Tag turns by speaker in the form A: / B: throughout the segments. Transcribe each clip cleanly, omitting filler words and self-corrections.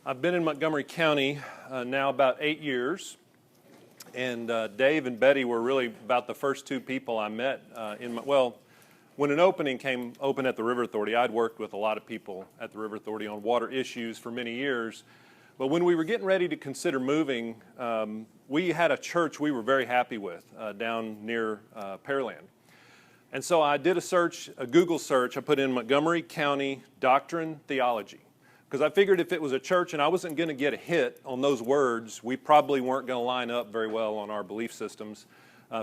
A: I've been in Montgomery County now about 8 years, and Dave and Betty were really about the first two people I met when an opening came open at the River Authority. I'd worked with a lot of people at the River Authority on water issues for many years, but when we were getting ready to consider moving, we had a church we were very happy with down near Pearland. And so I did a Google search. I put in Montgomery County Doctrine Theology, because I figured if it was a church and I wasn't going to get a hit on those words, we probably weren't going to line up very well on our belief systems.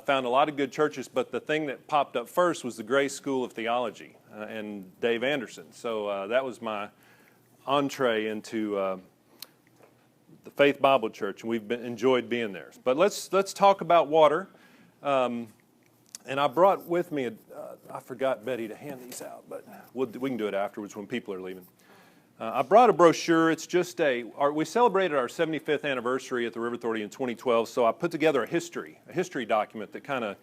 A: Found a lot of good churches, but the thing that popped up first was the Grace School of Theology and Dave Anderson. So that was my entree into the Faith Bible Church, and we've enjoyed being there. But let's talk about water. And I brought with me, I forgot Betty to hand these out, but we can do it afterwards when people are leaving. I brought a brochure. It's just we celebrated our 75th anniversary at the River Authority in 2012, so I put together a history document that kind of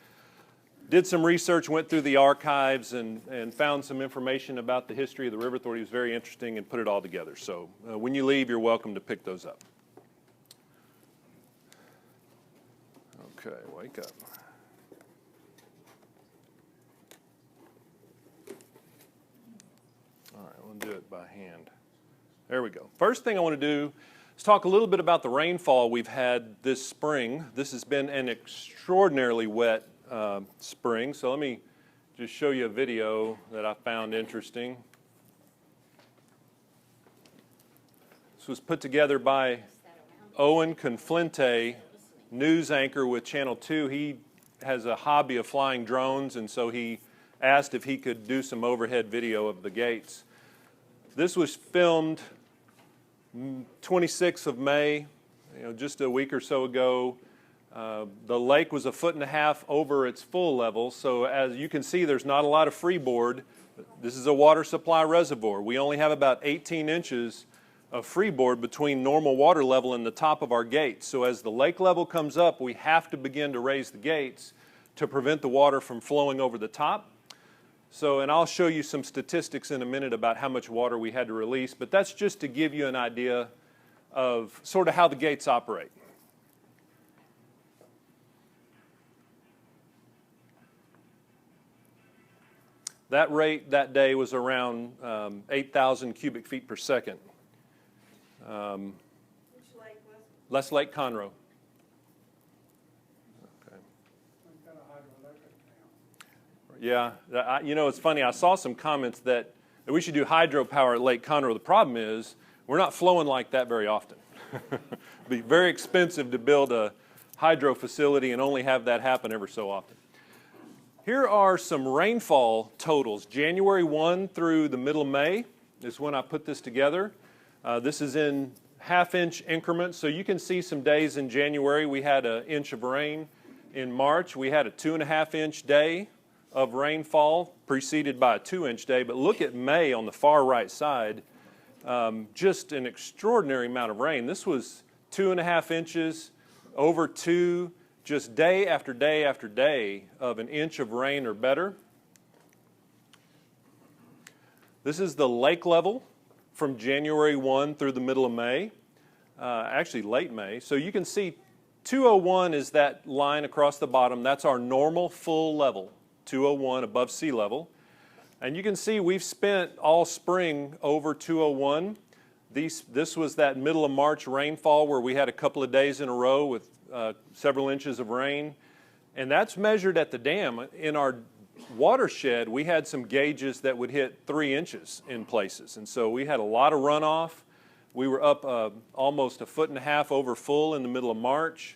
A: did some research, went through the archives, and found some information about the history of the River Authority. It was very interesting, and put it all together. So when you leave, you're welcome to pick those up. Okay, wake up. All right, we'll do it by hand. There we go. First thing I want to do is talk a little bit about the rainfall we've had this spring. This has been an extraordinarily wet spring, so let me just show you a video that I found interesting. This was put together by Owen Conflente, news anchor with Channel 2. He has a hobby of flying drones, and so he asked if he could do some overhead video of the gates. This was filmed 26th of May, just a week or so ago. The lake was 1.5 feet over its full level, so as you can see, there's not a lot of freeboard. This is a water supply reservoir. We only have about 18 inches of freeboard between normal water level and the top of our gates. So as the lake level comes up, we have to begin to raise the gates to prevent the water from flowing over the top. So, and I'll show you some statistics in a minute about how much water we had to release, but that's just to give you an idea of sort of how the gates operate. That rate that day was around 8,000 cubic feet per second.
B: Which lake was it?
A: That's Lake Conroe. Yeah, it's funny. I saw some comments that we should do hydropower at Lake Conroe. The problem is we're not flowing like that very often. It'd be very expensive to build a hydro facility and only have that happen ever so often. Here are some rainfall totals. January 1 through the middle of May is when I put this together. This is in half-inch increments, so you can see some days in January we had 1 inch of rain. In March we had a 2.5-inch day of rainfall, preceded by a 2-inch day. But look at May on the far right side, just an extraordinary amount of rain. This was 2.5 inches, over 2, just day after day after day of 1 inch of rain or better. This is the lake level from January 1 through the middle of May, actually late May. So you can see 201 is that line across the bottom. That's our normal full level. 201 above sea level. And you can see we've spent all spring over 201. This was that middle of March rainfall where we had a couple of days in a row with several inches of rain. And that's measured at the dam. In our watershed, we had some gauges that would hit 3 inches in places. And so we had a lot of runoff. We were up almost 1.5 feet over full in the middle of March.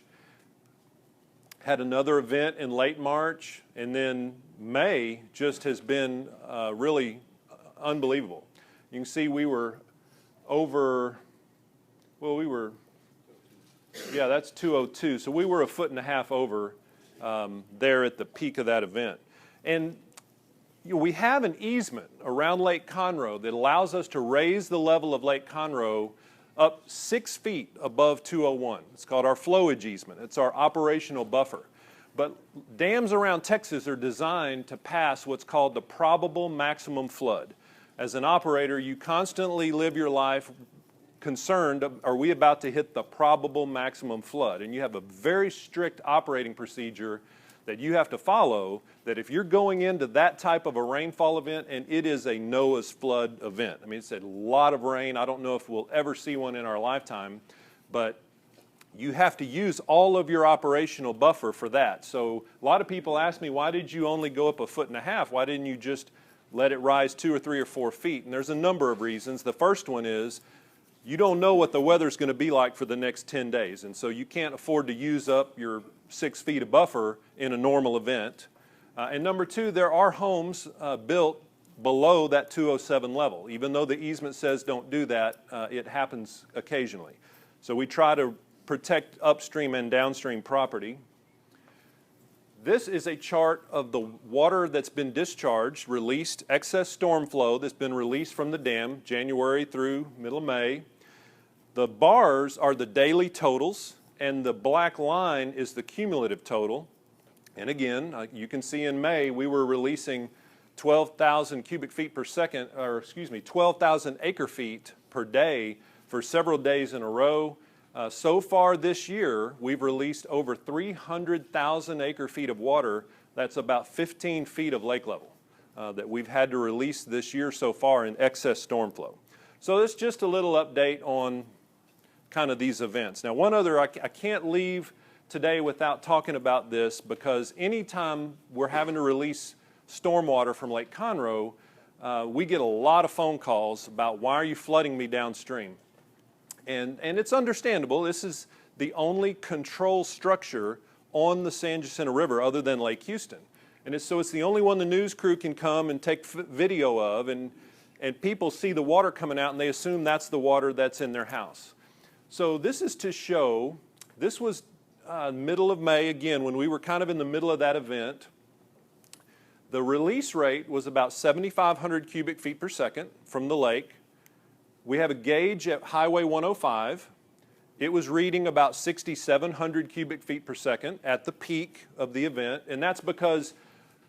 A: Had another event in late March, and then May just has been really unbelievable. You can see we were over, that's 202, so we were 1.5 feet over there at the peak of that event. And we have an easement around Lake Conroe that allows us to raise the level of Lake Conroe up 6 feet above 201. It's called our flowage easement. It's our operational buffer. But dams around Texas are designed to pass what's called the probable maximum flood. As an operator, you constantly live your life concerned, are we about to hit the probable maximum flood? And you have a very strict operating procedure that you have to follow, that if you're going into that type of a rainfall event, and it is a Noah's flood event. I mean, it's a lot of rain. I don't know if we'll ever see one in our lifetime, but you have to use all of your operational buffer for that. So a lot of people ask me, why did you only go up 1.5 feet? Why didn't you just let it rise 2 or 3 or 4 feet? And there's a number of reasons. The first one is, you don't know what the weather's going to be like for the next 10 days. And so you can't afford to use up your 6 feet of buffer in a normal event. And number two, there are homes built below that 207 level. Even though the easement says don't do that, it happens occasionally. So we try to protect upstream and downstream property. This is a chart of the water that's been discharged, released, excess storm flow that's been released from the dam, January through middle of May. The bars are the daily totals, and the black line is the cumulative total. And again, you can see in May, we were releasing 12,000 cubic feet per second, or excuse me, 12,000 acre feet per day for several days in a row. So far this year, we've released over 300,000 acre feet of water. That's about 15 feet of lake level that we've had to release this year so far in excess storm flow. So it's just a little update on kind of these events. Now, one other, I can't leave today without talking about this, because anytime we're having to release stormwater from Lake Conroe, we get a lot of phone calls about, why are you flooding me downstream? And it's understandable. This is the only control structure on the San Jacinto River other than Lake Houston. And so it's the only one the news crew can come and take video of, and people see the water coming out and they assume that's the water that's in their house. So this is to show, this was middle of May, again, when we were kind of in the middle of that event. The release rate was about 7,500 cubic feet per second from the lake. We have a gauge at Highway 105. It was reading about 6,700 cubic feet per second at the peak of the event, and that's because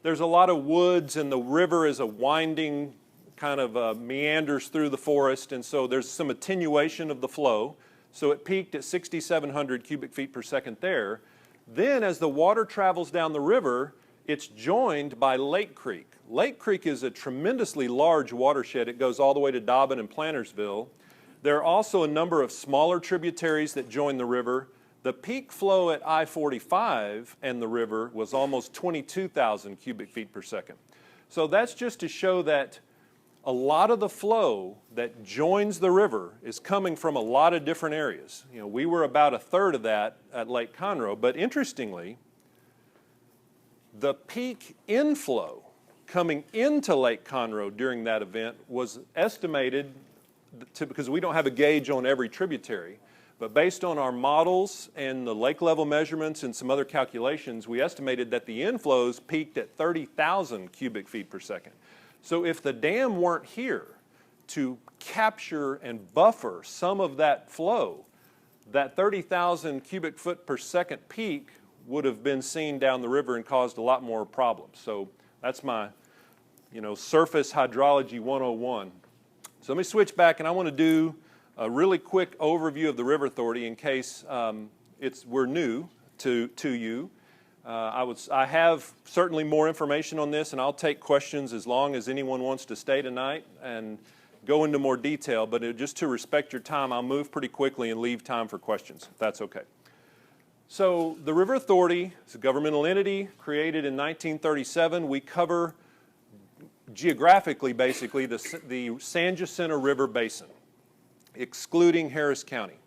A: there's a lot of woods and the river is a winding kind of meanders through the forest, and so there's some attenuation of the flow. So it peaked at 6,700 cubic feet per second there. Then as the water travels down the river, it's joined by Lake Creek. Lake Creek is a tremendously large watershed. It goes all the way to Dobbin and Plantersville. There are also a number of smaller tributaries that join the river. The peak flow at I-45 and the river was almost 22,000 cubic feet per second. So that's just to show that a lot of the flow that joins the river is coming from a lot of different areas. You know, we were about 1/3 of that at Lake Conroe, but interestingly, the peak inflow coming into Lake Conroe during that event was estimated to, because we don't have a gauge on every tributary, but based on our models and the lake level measurements and some other calculations, we estimated that the inflows peaked at 30,000 cubic feet per second. So if the dam weren't here to capture and buffer some of that flow, that 30,000 cubic foot per second peak would have been seen down the river and caused a lot more problems. So that's my, surface hydrology 101. So let me switch back, and I want to do a really quick overview of the River Authority in case we're new to you. I have certainly more information on this, and I'll take questions as long as anyone wants to stay tonight and go into more detail. But just to respect your time, I'll move pretty quickly and leave time for questions, if that's okay. So the River Authority is a governmental entity created in 1937. We cover geographically, basically, the San Jacinto River Basin, excluding Harris County.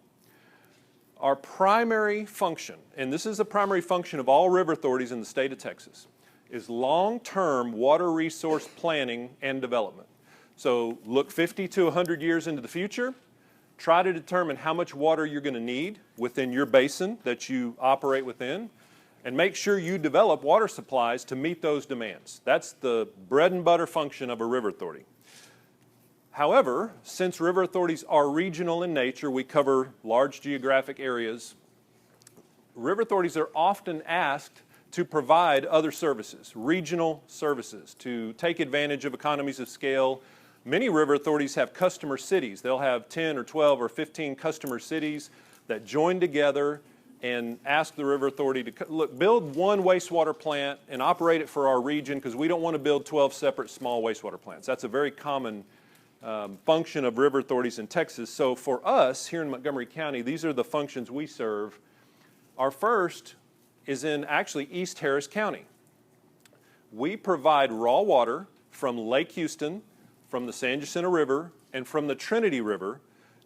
A: Our primary function, and this is the primary function of all river authorities in the state of Texas, is long-term water resource planning and development. So look 50 to 100 years into the future, try to determine how much water you're going to need within your basin that you operate within, and make sure you develop water supplies to meet those demands. That's the bread and butter function of a river authority. However, since river authorities are regional in nature, we cover large geographic areas, river authorities are often asked to provide other services, regional services, to take advantage of economies of scale, Many river authorities have customer cities. They'll have 10 or 12 or 15 customer cities that join together and ask the river authority to, look, build one wastewater plant and operate it for our region because we don't want to build 12 separate small wastewater plants. That's a very common function of river authorities in Texas. So for us here in Montgomery County, these are the functions we serve. Our first is in actually East Harris County. We provide raw water from Lake Houston, from the San Jacinto River, and from the Trinity River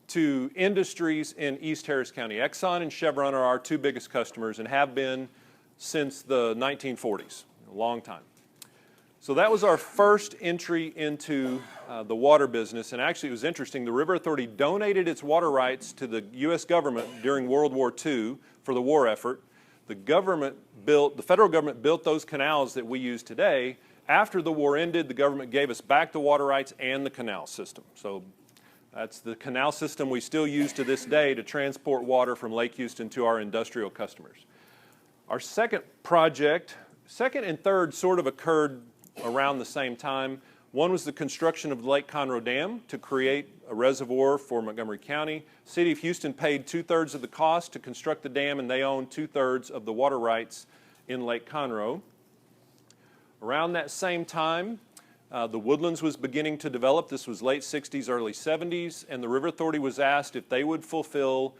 A: to industries in East Harris County. Exxon and Chevron are our two biggest customers and have been since the 1940s, a long time. So that was our first entry into the water business, and actually it was interesting. The River Authority donated its water rights to the U.S. government during World War II for the war effort. The federal government built those canals that we use today. After the war ended, the government gave us back the water rights and the canal system. So that's the canal system we still use to this day to transport water from Lake Houston to our industrial customers. Our second project, second and third sort of occurred around the same time. One was the construction of the Lake Conroe Dam to create a reservoir for Montgomery County. City of Houston paid 2/3 of the cost to construct the dam, and they own 2/3 of the water rights in Lake Conroe. Around that same time, the Woodlands was beginning to develop. This was late 60s, early 70s, and the River Authority was asked if they would fulfill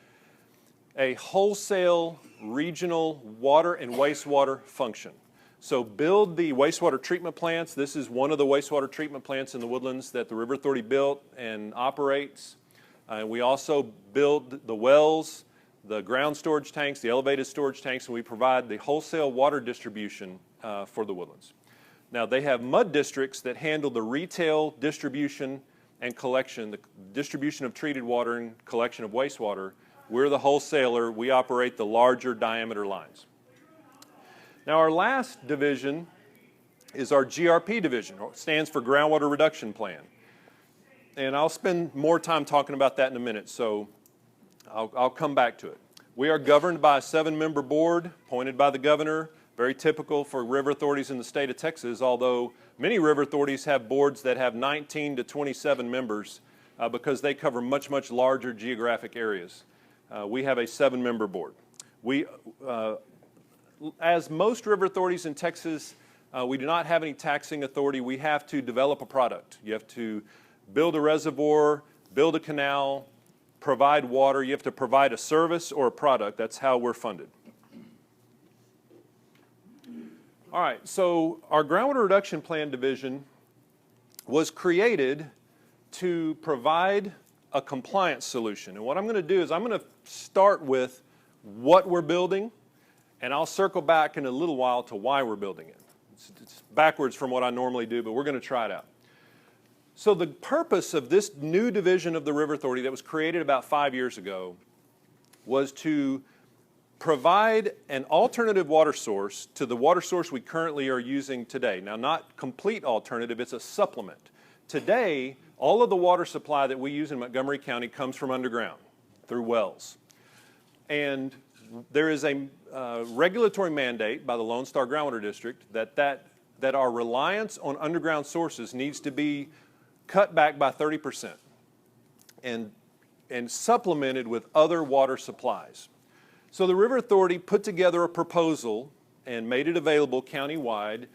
A: a wholesale regional water and wastewater function. So build the wastewater treatment plants. This is one of the wastewater treatment plants in the Woodlands that the River Authority built and operates. We also build the wells, the ground storage tanks, the elevated storage tanks, and we provide the wholesale water distribution for the Woodlands. Now, they have mud districts that handle the retail distribution and collection, the distribution of treated water and collection of wastewater. We're the wholesaler. We operate the larger diameter lines. Now, our last division is our GRP division. It stands for Groundwater Reduction Plan. And I'll spend more time talking about that in a minute, so I'll come back to it. We are governed by a 7-member board appointed by the governor. Very typical for river authorities in the state of Texas, although many river authorities have boards that have 19 to 27 members because they cover much, much larger geographic areas. We have a 7-member board. As most river authorities in Texas, we do not have any taxing authority. We have to develop a product. You have to build a reservoir, build a canal, provide water. You have to provide a service or a product. That's how we're funded. All right, so our Groundwater Reduction Plan division was created to provide a compliance solution. And what I'm going to do is I'm going to start with what we're building, and I'll circle back in a little while to why we're building it. It's backwards from what I normally do, but we're going to try it out. So the purpose of this new division of the River Authority that was created about 5 years ago was to provide an alternative water source to the water source we currently are using today. Now, not complete alternative, it's a supplement. Today, all of the water supply that we use in Montgomery County comes from underground through wells. And there is a regulatory mandate by the Lone Star Groundwater District that our reliance on underground sources needs to be cut back by 30% and supplemented with other water supplies. So the River Authority put together a proposal and made it available countywide.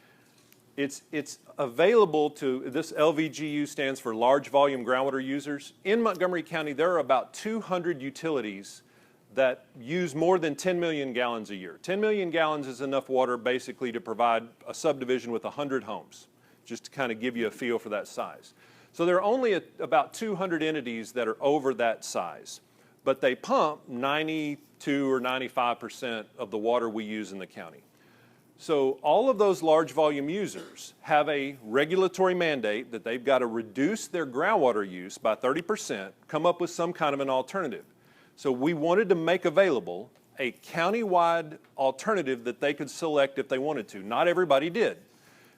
A: It's available to, this LVGU stands for Large Volume Groundwater Users. In Montgomery County, there are about 200 utilities that use more than 10 million gallons a year. 10 million gallons is enough water basically to provide a subdivision with 100 homes, just to kind of give you a feel for that size. So there are only about 200 entities that are over that size, but they pump 92 or 95% of the water we use in the county. So all of those large volume users have a regulatory mandate that they've got to reduce their groundwater use by 30%, come up with some kind of an alternative. So we wanted to make available a countywide alternative that they could select if they wanted to. Not everybody did.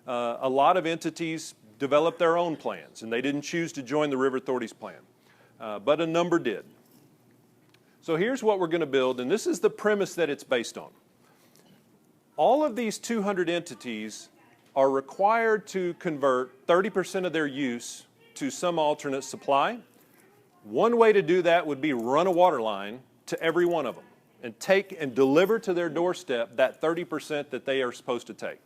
A: A lot of entities developed their own plans, and they didn't choose to join the River Authority's plan, but a number did. So here's what we're going to build, and this is the premise that it's based on. All of these 200 entities are required to convert 30% of their use to some alternate supply. One way to do that would be run a water line to every one of them and take and deliver to their doorstep that 30% that they are supposed to take.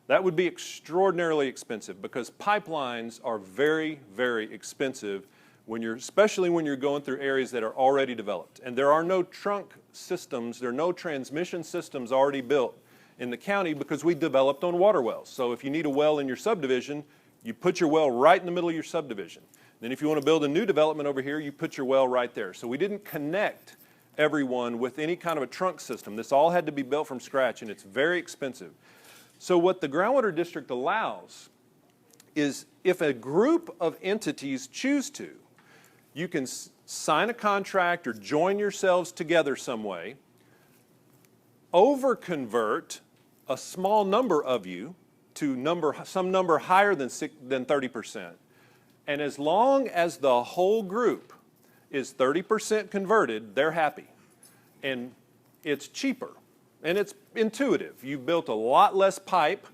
A: That would be extraordinarily expensive because pipelines are very, very expensive especially when you're going through areas that are already developed. And there are no trunk systems, there are no transmission systems already built in the county because we developed on water wells. So if you need a well in your subdivision, you put your well right in the middle of your subdivision. Then if you want to build a new development over here, you put your well right there. So we didn't connect everyone with any kind of a trunk system. This all had to be built from scratch, and it's very expensive. So what the groundwater district allows is if a group of entities choose to, you can sign a contract or join yourselves together some way, over-convert a small number of you to some number higher than 30%. And as long as the whole group is 30% converted, they're happy. And it's cheaper. And it's intuitive. You've built a lot less pipe.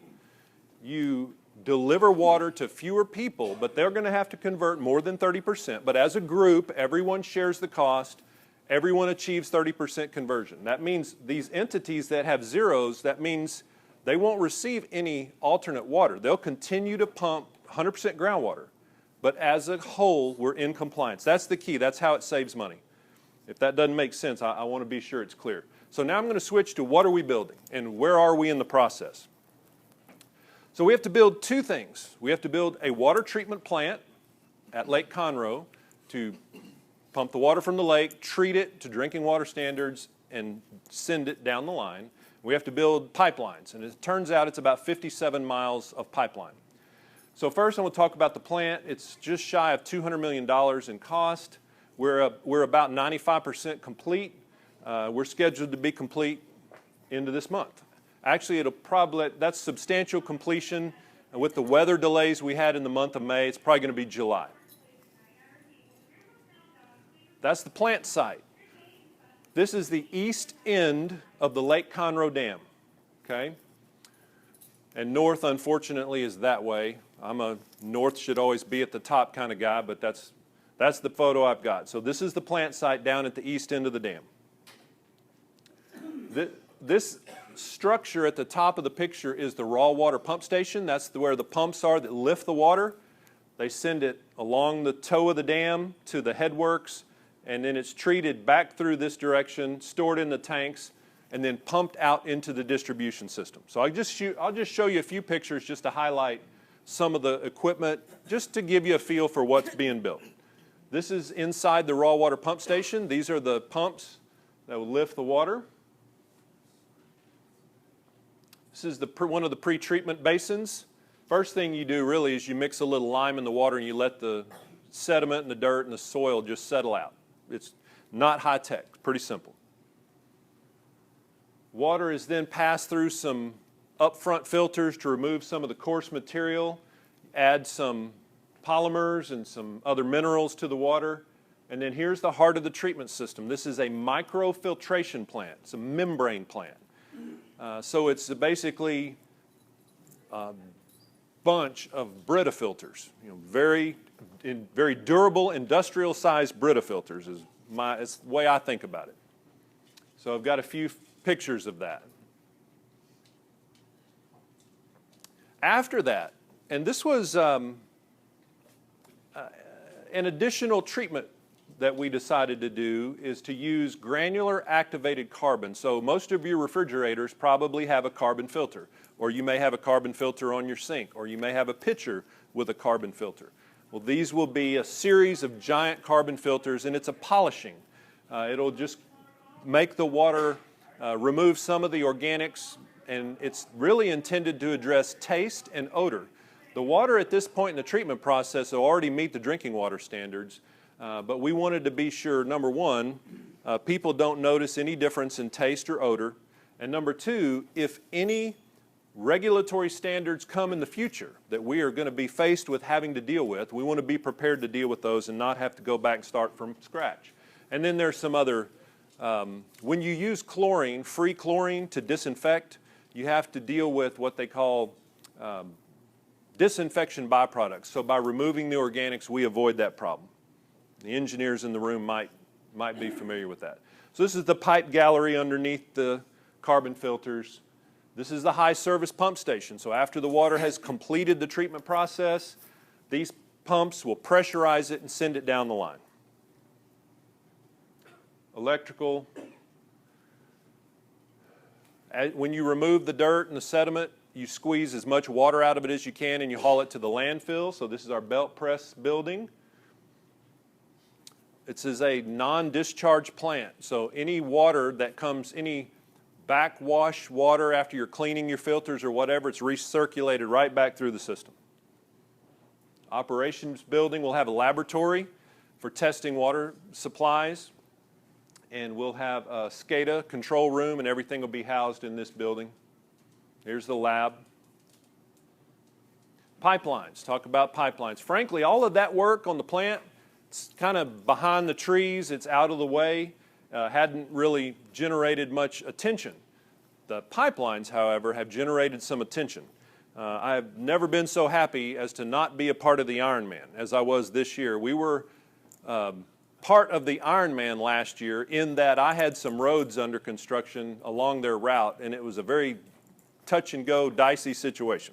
A: You deliver water to fewer people, but they're going to have to convert more than 30%. But as a group, everyone shares the cost. Everyone achieves 30% conversion. That means these entities that have zeros, that means they won't receive any alternate water. They'll continue to pump 100% groundwater. But as a whole, we're in compliance. That's the key. That's how it saves money. If that doesn't make sense, I want to be sure it's clear. So now I'm going to switch to what are we building and where are we in the process. So we have to build two things. We have to build a water treatment plant at Lake Conroe to pump the water from the lake, treat it to drinking water standards, and send it down the line. We have to build pipelines, and it turns out it's about 57 miles of pipeline. So first I want to talk about the plant. It's just shy of $200 million in cost. We're about 95% complete. We're scheduled to be complete into this month. Actually, that's substantial completion. And with the weather delays we had in the month of May, it's probably going to be July. That's the plant site. This is the east end of the Lake Conroe Dam, okay? And north, unfortunately, is that way. I'm a north should always be at the top kind of guy, but that's the photo I've got. So this is the plant site down at the east end of the dam. This structure at the top of the picture is the raw water pump station. That's where the pumps are that lift the water. They send it along the toe of the dam to the headworks, and then it's treated back through this direction, stored in the tanks, and then pumped out into the distribution system. So I'll just show you a few pictures just to highlight some of the equipment, just to give you a feel for what's being built. This is inside the raw water pump station. These are the pumps that will lift the water. This is one of the pre-treatment basins. First thing you do really is you mix a little lime in the water and you let the sediment and the dirt and the soil just settle out. It's not high tech, pretty simple. Water is then passed through some upfront filters to remove some of the coarse material, add some polymers and some other minerals to the water, and then here's the heart of the treatment system. This is a microfiltration plant. It's a membrane plant. So it's basically a bunch of Brita filters, very durable, industrial-sized Brita filters is the way I think about it. So I've got a few pictures of that. After that, and this was an additional treatment that we decided to do is to use granular activated carbon. So most of your refrigerators probably have a carbon filter, or you may have a carbon filter on your sink, or you may have a pitcher with a carbon filter. Well, these will be a series of giant carbon filters, and it's a polishing. It'll just make the water remove some of the organics, and it's really intended to address taste and odor. The water at this point in the treatment process will already meet the drinking water standards, but we wanted to be sure, number one, people don't notice any difference in taste or odor, and number two, if any regulatory standards come in the future that we are going to be faced with having to deal with, we want to be prepared to deal with those and not have to go back and start from scratch. And then there's some other, when you use chlorine, free chlorine to disinfect, you have to deal with what they call disinfection byproducts. So by removing the organics, we avoid that problem. The engineers in the room might be familiar with that. So this is the pipe gallery underneath the carbon filters. This is the high service pump station. So after the water has completed the treatment process, these pumps will pressurize it and send it down the line. Electrical. When you remove the dirt and the sediment, you squeeze as much water out of it as you can and you haul it to the landfill. So this is our belt press building. This is a non-discharge plant. So any water that comes, any backwash water after you're cleaning your filters or whatever, it's recirculated right back through the system. Operations building will have a laboratory for testing water supplies. And we'll have a SCADA control room, and everything will be housed in this building. Here's the lab. Pipelines, talk about pipelines. Frankly, all of that work on the plant, it's kind of behind the trees, it's out of the way, hadn't really generated much attention. The pipelines, however, have generated some attention. I've never been so happy as to not be a part of the Ironman as I was this year. We were part of the Ironman last year in that I had some roads under construction along their route, and it was a very touch-and-go, dicey situation.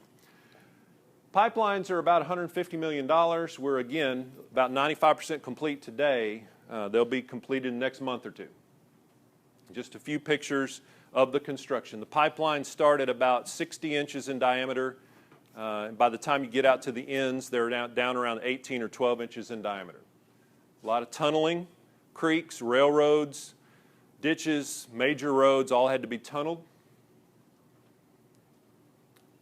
A: Pipelines are about $150 million. We're, again, about 95% complete today. They'll be completed in the next month or two. Just a few pictures of the construction. The pipelines start at about 60 inches in diameter. By the time you get out to the ends, they're down around 18 or 12 inches in diameter. A lot of tunneling, creeks, railroads, ditches, major roads all had to be tunneled.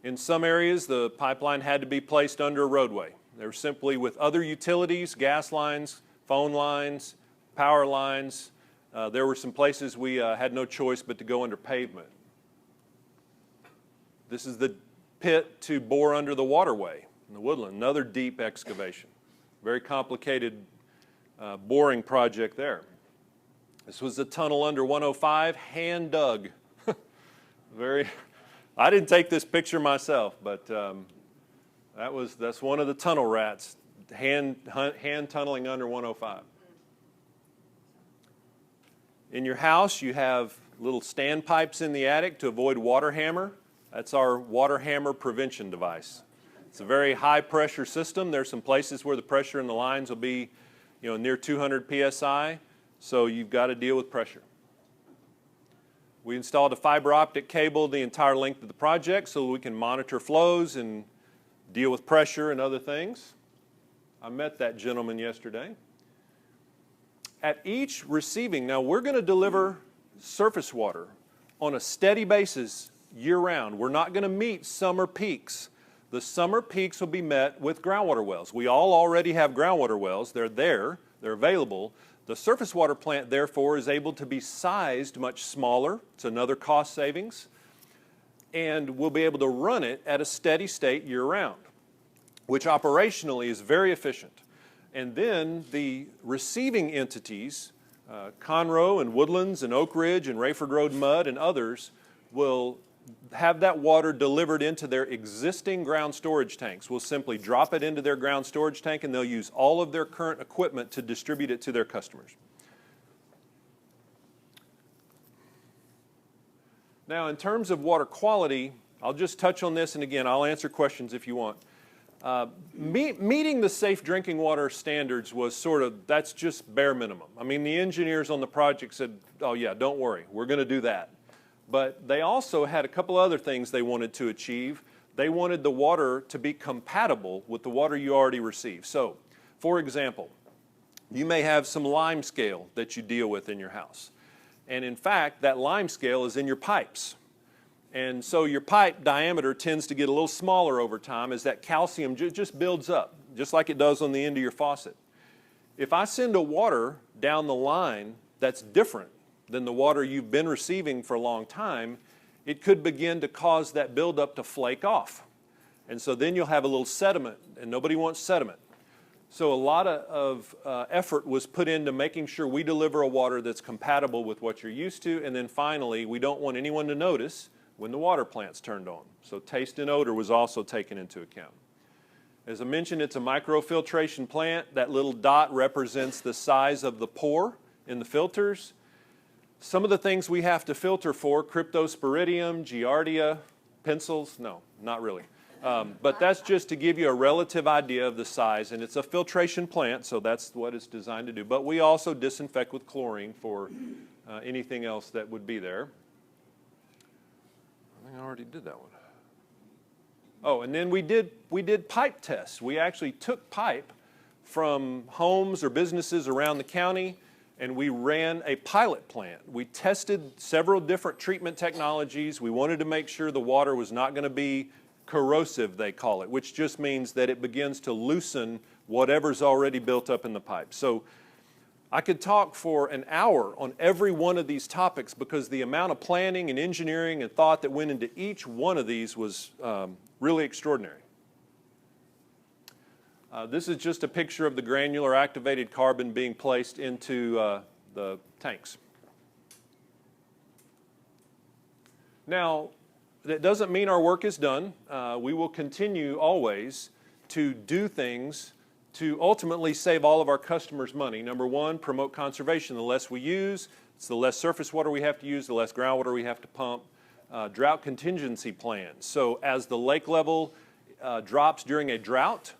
A: In some areas, the pipeline had to be placed under a roadway. They were simply with other utilities, gas lines, phone lines, power lines. There were some places we had no choice but to go under pavement. This is the pit to bore under the waterway in the woodland, another deep excavation. Very complicated boring project there. This was the tunnel under 105, hand dug. I didn't take this picture myself, but that's one of the tunnel rats, hand tunneling under 105. In your house, you have little standpipes in the attic to avoid water hammer. That's our water hammer prevention device. It's a very high pressure system. There's some places where the pressure in the lines will be near 200 psi, so you've got to deal with pressure. We installed a fiber optic cable the entire length of the project so we can monitor flows and deal with pressure and other things. I met that gentleman yesterday. At each receiving, now we're going to deliver surface water on a steady basis year-round. We're not going to meet summer peaks. The summer peaks will be met with groundwater wells. We all already have groundwater wells. They're there. They're available. The surface water plant, therefore, is able to be sized much smaller. It's another cost savings. And we'll be able to run it at a steady state year-round, which operationally is very efficient. And then the receiving entities, Conroe and Woodlands and Oak Ridge and Rayford Road Mud and others, will have that water delivered into their existing ground storage tanks. We'll simply drop it into their ground storage tank and they'll use all of their current equipment to distribute it to their customers. Now, in terms of water quality, I'll just touch on this, and again, I'll answer questions if you want. Meeting the safe drinking water standards was that's just bare minimum. I mean, the engineers on the project said, oh yeah, don't worry, we're going to do that. But they also had a couple other things they wanted to achieve. They wanted the water to be compatible with the water you already received. So, for example, you may have some lime scale that you deal with in your house. And in fact, that lime scale is in your pipes. And so your pipe diameter tends to get a little smaller over time as that calcium just builds up, just like it does on the end of your faucet. If I send a water down the line that's different than the water you've been receiving for a long time, it could begin to cause that buildup to flake off. And so then you'll have a little sediment, and nobody wants sediment. So a lot of effort was put into making sure we deliver a water that's compatible with what you're used to, and then finally, we don't want anyone to notice when the water plant's turned on. So taste and odor was also taken into account. As I mentioned, it's a microfiltration plant. That little dot represents the size of the pore in the filters. Some of the things we have to filter for, cryptosporidium, giardia, pencils, no, not really. But that's just to give you a relative idea of the size, and it's a filtration plant, so that's what it's designed to do. But we also disinfect with chlorine for anything else that would be there. I think I already did that one. Oh, and then we did pipe tests. We actually took pipe from homes or businesses around the county, and we ran a pilot plant. We tested several different treatment technologies. We wanted to make sure the water was not going to be corrosive, they call it, which just means that it begins to loosen whatever's already built up in the pipe. So I could talk for an hour on every one of these topics because the amount of planning and engineering and thought that went into each one of these was really extraordinary. This is just a picture of the granular activated carbon being placed into the tanks. Now, that doesn't mean our work is done. We will continue always to do things to ultimately save all of our customers money. Number one, promote conservation. The less we use, it's the less surface water we have to use, the less groundwater we have to pump. Drought contingency plans. So as the lake level drops during a drought,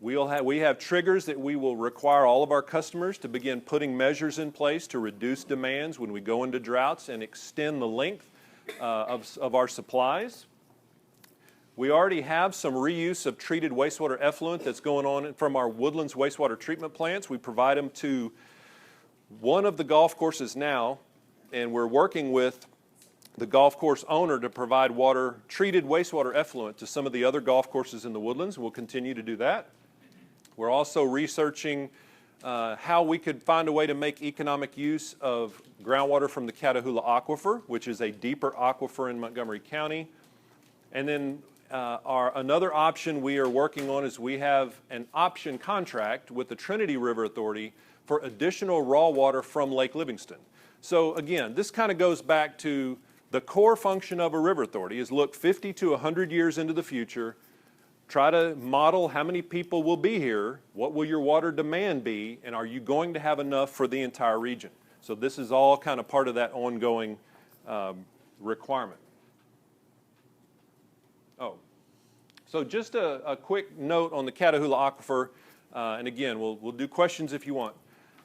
A: we have triggers that we will require all of our customers to begin putting measures in place to reduce demands when we go into droughts and extend the length of our supplies. We already have some reuse of treated wastewater effluent that's going on from our Woodlands wastewater treatment plants. We provide them to one of the golf courses now, and we're working with the golf course owner to provide treated wastewater effluent to some of the other golf courses in the Woodlands. We'll continue to do that. We're also researching how we could find a way to make economic use of groundwater from the Catahoula Aquifer, which is a deeper aquifer in Montgomery County. And then another option we are working on is we have an option contract with the Trinity River Authority for additional raw water from Lake Livingston. So again, this kind of goes back to the core function of a river authority is look 50 to 100 years into the future, try to model how many people will be here, what will your water demand be, and are you going to have enough for the entire region? So this is all kind of part of that ongoing requirement. Oh, so just a quick note on the Catahoula Aquifer, and again, we'll do questions if you want.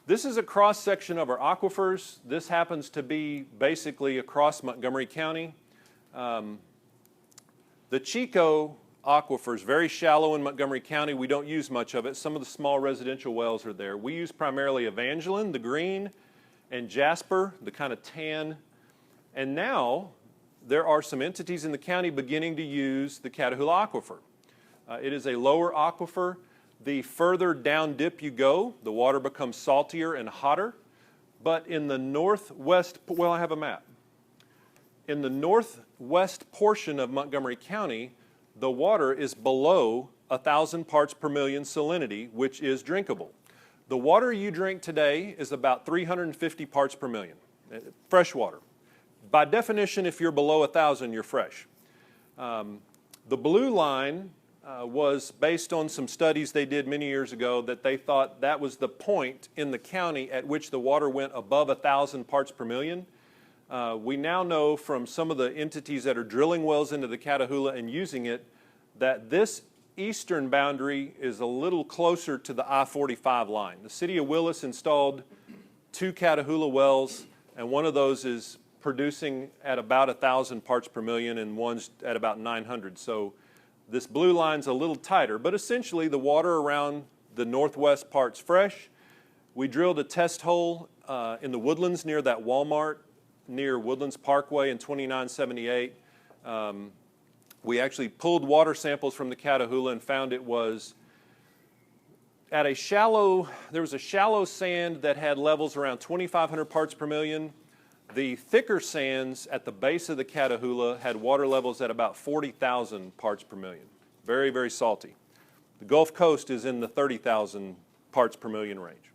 A: This is a cross-section of our aquifers. This happens to be basically across Montgomery County. The Chico aquifer is very shallow in Montgomery County. We don't use much of it. Some of the small residential wells are there. We use primarily Evangeline, the green, and Jasper, the kind of tan. And now there are some entities in the county beginning to use the Catahoula Aquifer. It is a lower aquifer. The further down dip you go, the water becomes saltier and hotter. But in the northwest, well, I have a map. In the northwest portion of Montgomery County, the water is below 1,000 parts per million salinity, which is drinkable. The water you drink today is about 350 parts per million, fresh water. By definition, if you're below 1,000, you're fresh. The blue line was based on some studies they did many years ago that they thought that was the point in the county at which the water went above 1,000 parts per million. We now know from some of the entities that are drilling wells into the Catahoula and using it that this eastern boundary is a little closer to the I-45 line. The city of Willis installed 2 Catahoula wells, and one of those is producing at about 1,000 parts per million and one's at about 900. So this blue line's a little tighter, but essentially the water around the northwest part's fresh. We drilled a test hole in the Woodlands near that Walmart, near Woodlands Parkway in 2978. We actually pulled water samples from the Catahoula and found it was at a shallow, there was a shallow sand that had levels around 2,500 parts per million. The thicker sands at the base of the Catahoula had water levels at about 40,000 parts per million. Very, very salty. The Gulf Coast is in the 30,000 parts per million range.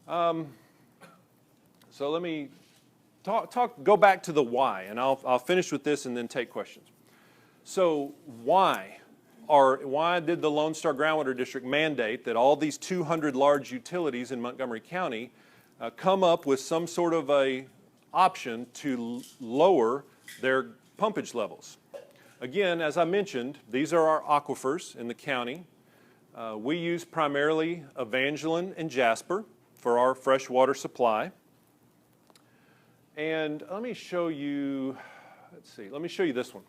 A: So let me go back to the why, and I'll finish with this and then take questions. So why why did the Lone Star Groundwater District mandate that all these 200 large utilities in Montgomery County come up with some sort of a option to lower their pumpage levels? Again, as I mentioned, these are our aquifers in the county. We use primarily Evangeline and Jasper for our fresh water supply. And let me show you, let me show you this one.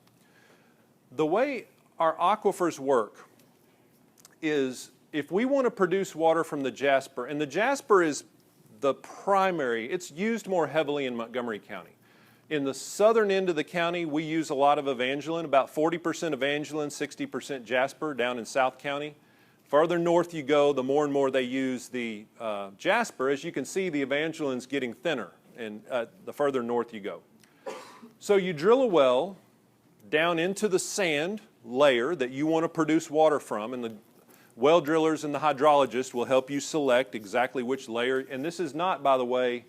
A: The way our aquifers work is if we want to produce water from the Jasper, and the Jasper is the primary, it's used more heavily in Montgomery County. In the southern end of the county, we use a lot of Evangeline, about 40% Evangeline, 60% Jasper down in South County. Farther north you go, the more and more they use the Jasper. As you can see, the Evangeline's getting thinner, and the further north you go. So you drill a well down into the sand layer that you want to produce water from, and the well drillers and the hydrologists will help you select exactly which layer. And this is not, by the way,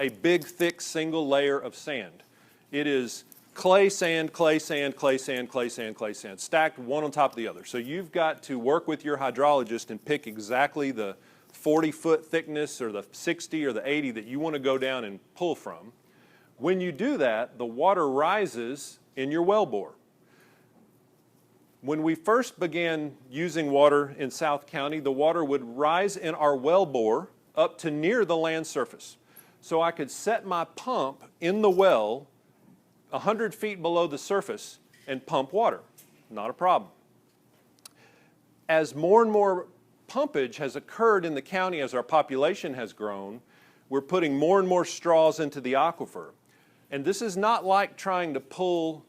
A: a big, thick, single layer of sand. It is clay, sand, clay, sand, clay, sand, clay, sand, clay, sand, stacked one on top of the other. So you've got to work with your hydrologist and pick exactly the 40-foot thickness or the 60 or the 80 that you want to go down and pull from. When you do that, the water rises in your well bore. When we first began using water in South County, the water would rise in our well bore up to near the land surface. So I could set my pump in the well 100 feet below the surface and pump water. Not a problem. As more and more pumpage has occurred in the county as our population has grown, we're putting more and more straws into the aquifer. And this is not like trying to pull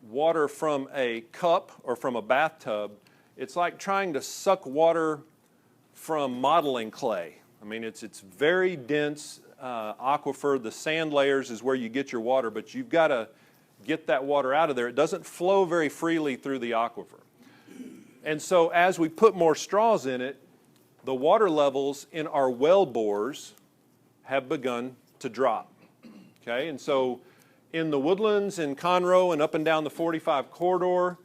A: water from a cup or from a bathtub. It's like trying to suck water from modeling clay. I mean, it's very dense aquifer. The sand layers is where you get your water, but you've got to get that water out of there. It doesn't flow very freely through the aquifer. And so as we put more straws in it, the water levels in our well bores have begun to drop. Okay, and so in the woodlands in Conroe and up and down the 45 corridor,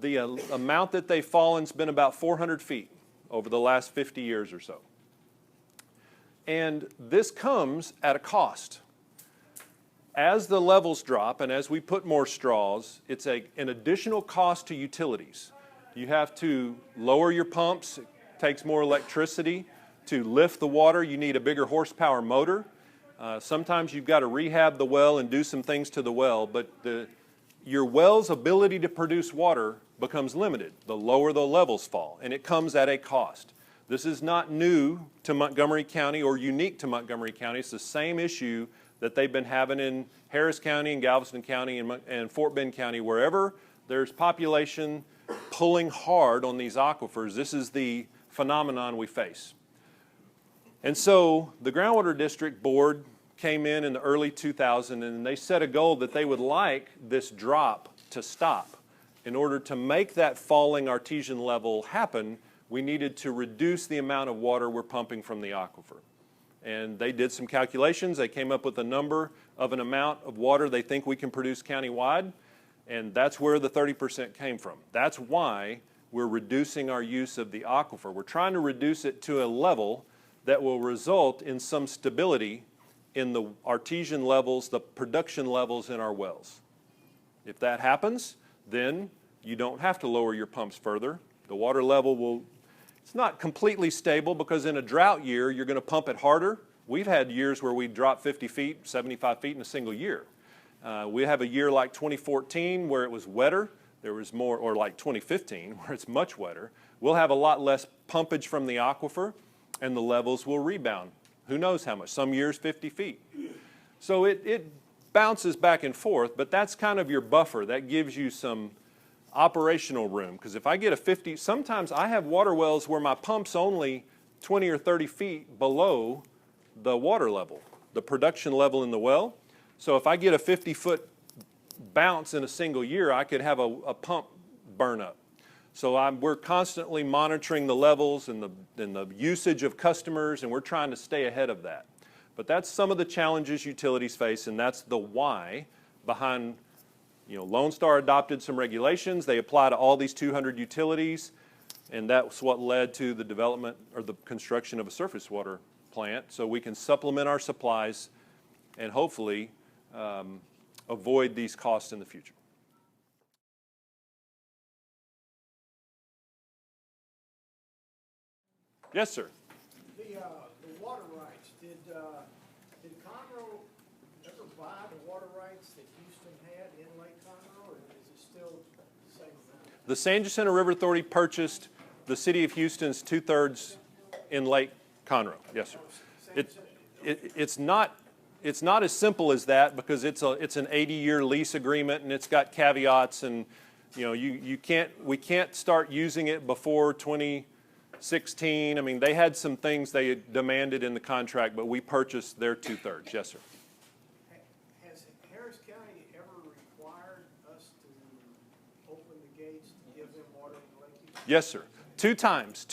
A: the amount that they've fallen has been about 400 feet over the last 50 years or so. And this comes at a cost. As the levels drop and as we put more straws, it's an additional cost to utilities. You have to lower your pumps. It takes more electricity to lift the water. You need a bigger horsepower motor. Sometimes you've got to rehab the well and do some things to the well, but your well's ability to produce water becomes limited the lower the levels fall, and it comes at a cost. This is not new to Montgomery County or unique to Montgomery County. It's the same issue that they've been having in Harris County and Galveston County and Fort Bend County. Wherever there's population pulling hard on these aquifers, this is the phenomenon we face. And so the Groundwater District Board came in the early 2000s, and they set a goal that they would like this drop to stop. In order to make that falling artesian level happen, we needed to reduce the amount of water we're pumping from the aquifer. And they did some calculations. They came up with a number of an amount of water they think we can produce countywide, and that's where the 30% came from. That's why we're reducing our use of the aquifer. We're trying to reduce it to a level that will result in some stability in the artesian levels, the production levels in our wells. If that happens, then you don't have to lower your pumps further. The water level will, it's not completely stable because in a drought year, you're going to pump it harder. We've had years where we drop 50 feet, 75 feet in a single year. We have a year like 2014 where it was wetter. There was more, or like 2015 where it's much wetter. We'll have a lot less pumpage from the aquifer, and the levels will rebound. Who knows how much? Some years 50 feet. So it bounces back and forth, but that's kind of your buffer. That gives you some operational room, because if I get a 50, sometimes I have water wells where my pump's only 20 or 30 feet below the water level, the production level in the well. So if I get a 50-foot bounce in a single year, I could have a pump burn up. So we're constantly monitoring the levels and the usage of customers, and we're trying to stay ahead of that. But that's some of the challenges utilities face, and that's the why behind Lone Star adopted some regulations. They apply to all these 200 utilities, and that's what led to the development or the construction of a surface water plant, so we can supplement our supplies and hopefully avoid these costs in the future. Yes, sir.
C: The water rights, did Conroe ever buy the water rights that Houston had in Lake Conroe, or is it still the same amount?
A: The San Jacinto River Authority purchased the city of Houston's 2/3 in Lake Conroe. Yes, sir. It's not as simple as that, because it's an 80-year lease agreement, and it's got caveats, and we can't start using it before 2016. I mean, they had some things they demanded in the contract, but we purchased their 2/3. Yes, sir.
C: Has Harris County ever required us to open the gates to give them water in the lake?
A: Yes, sir. Two times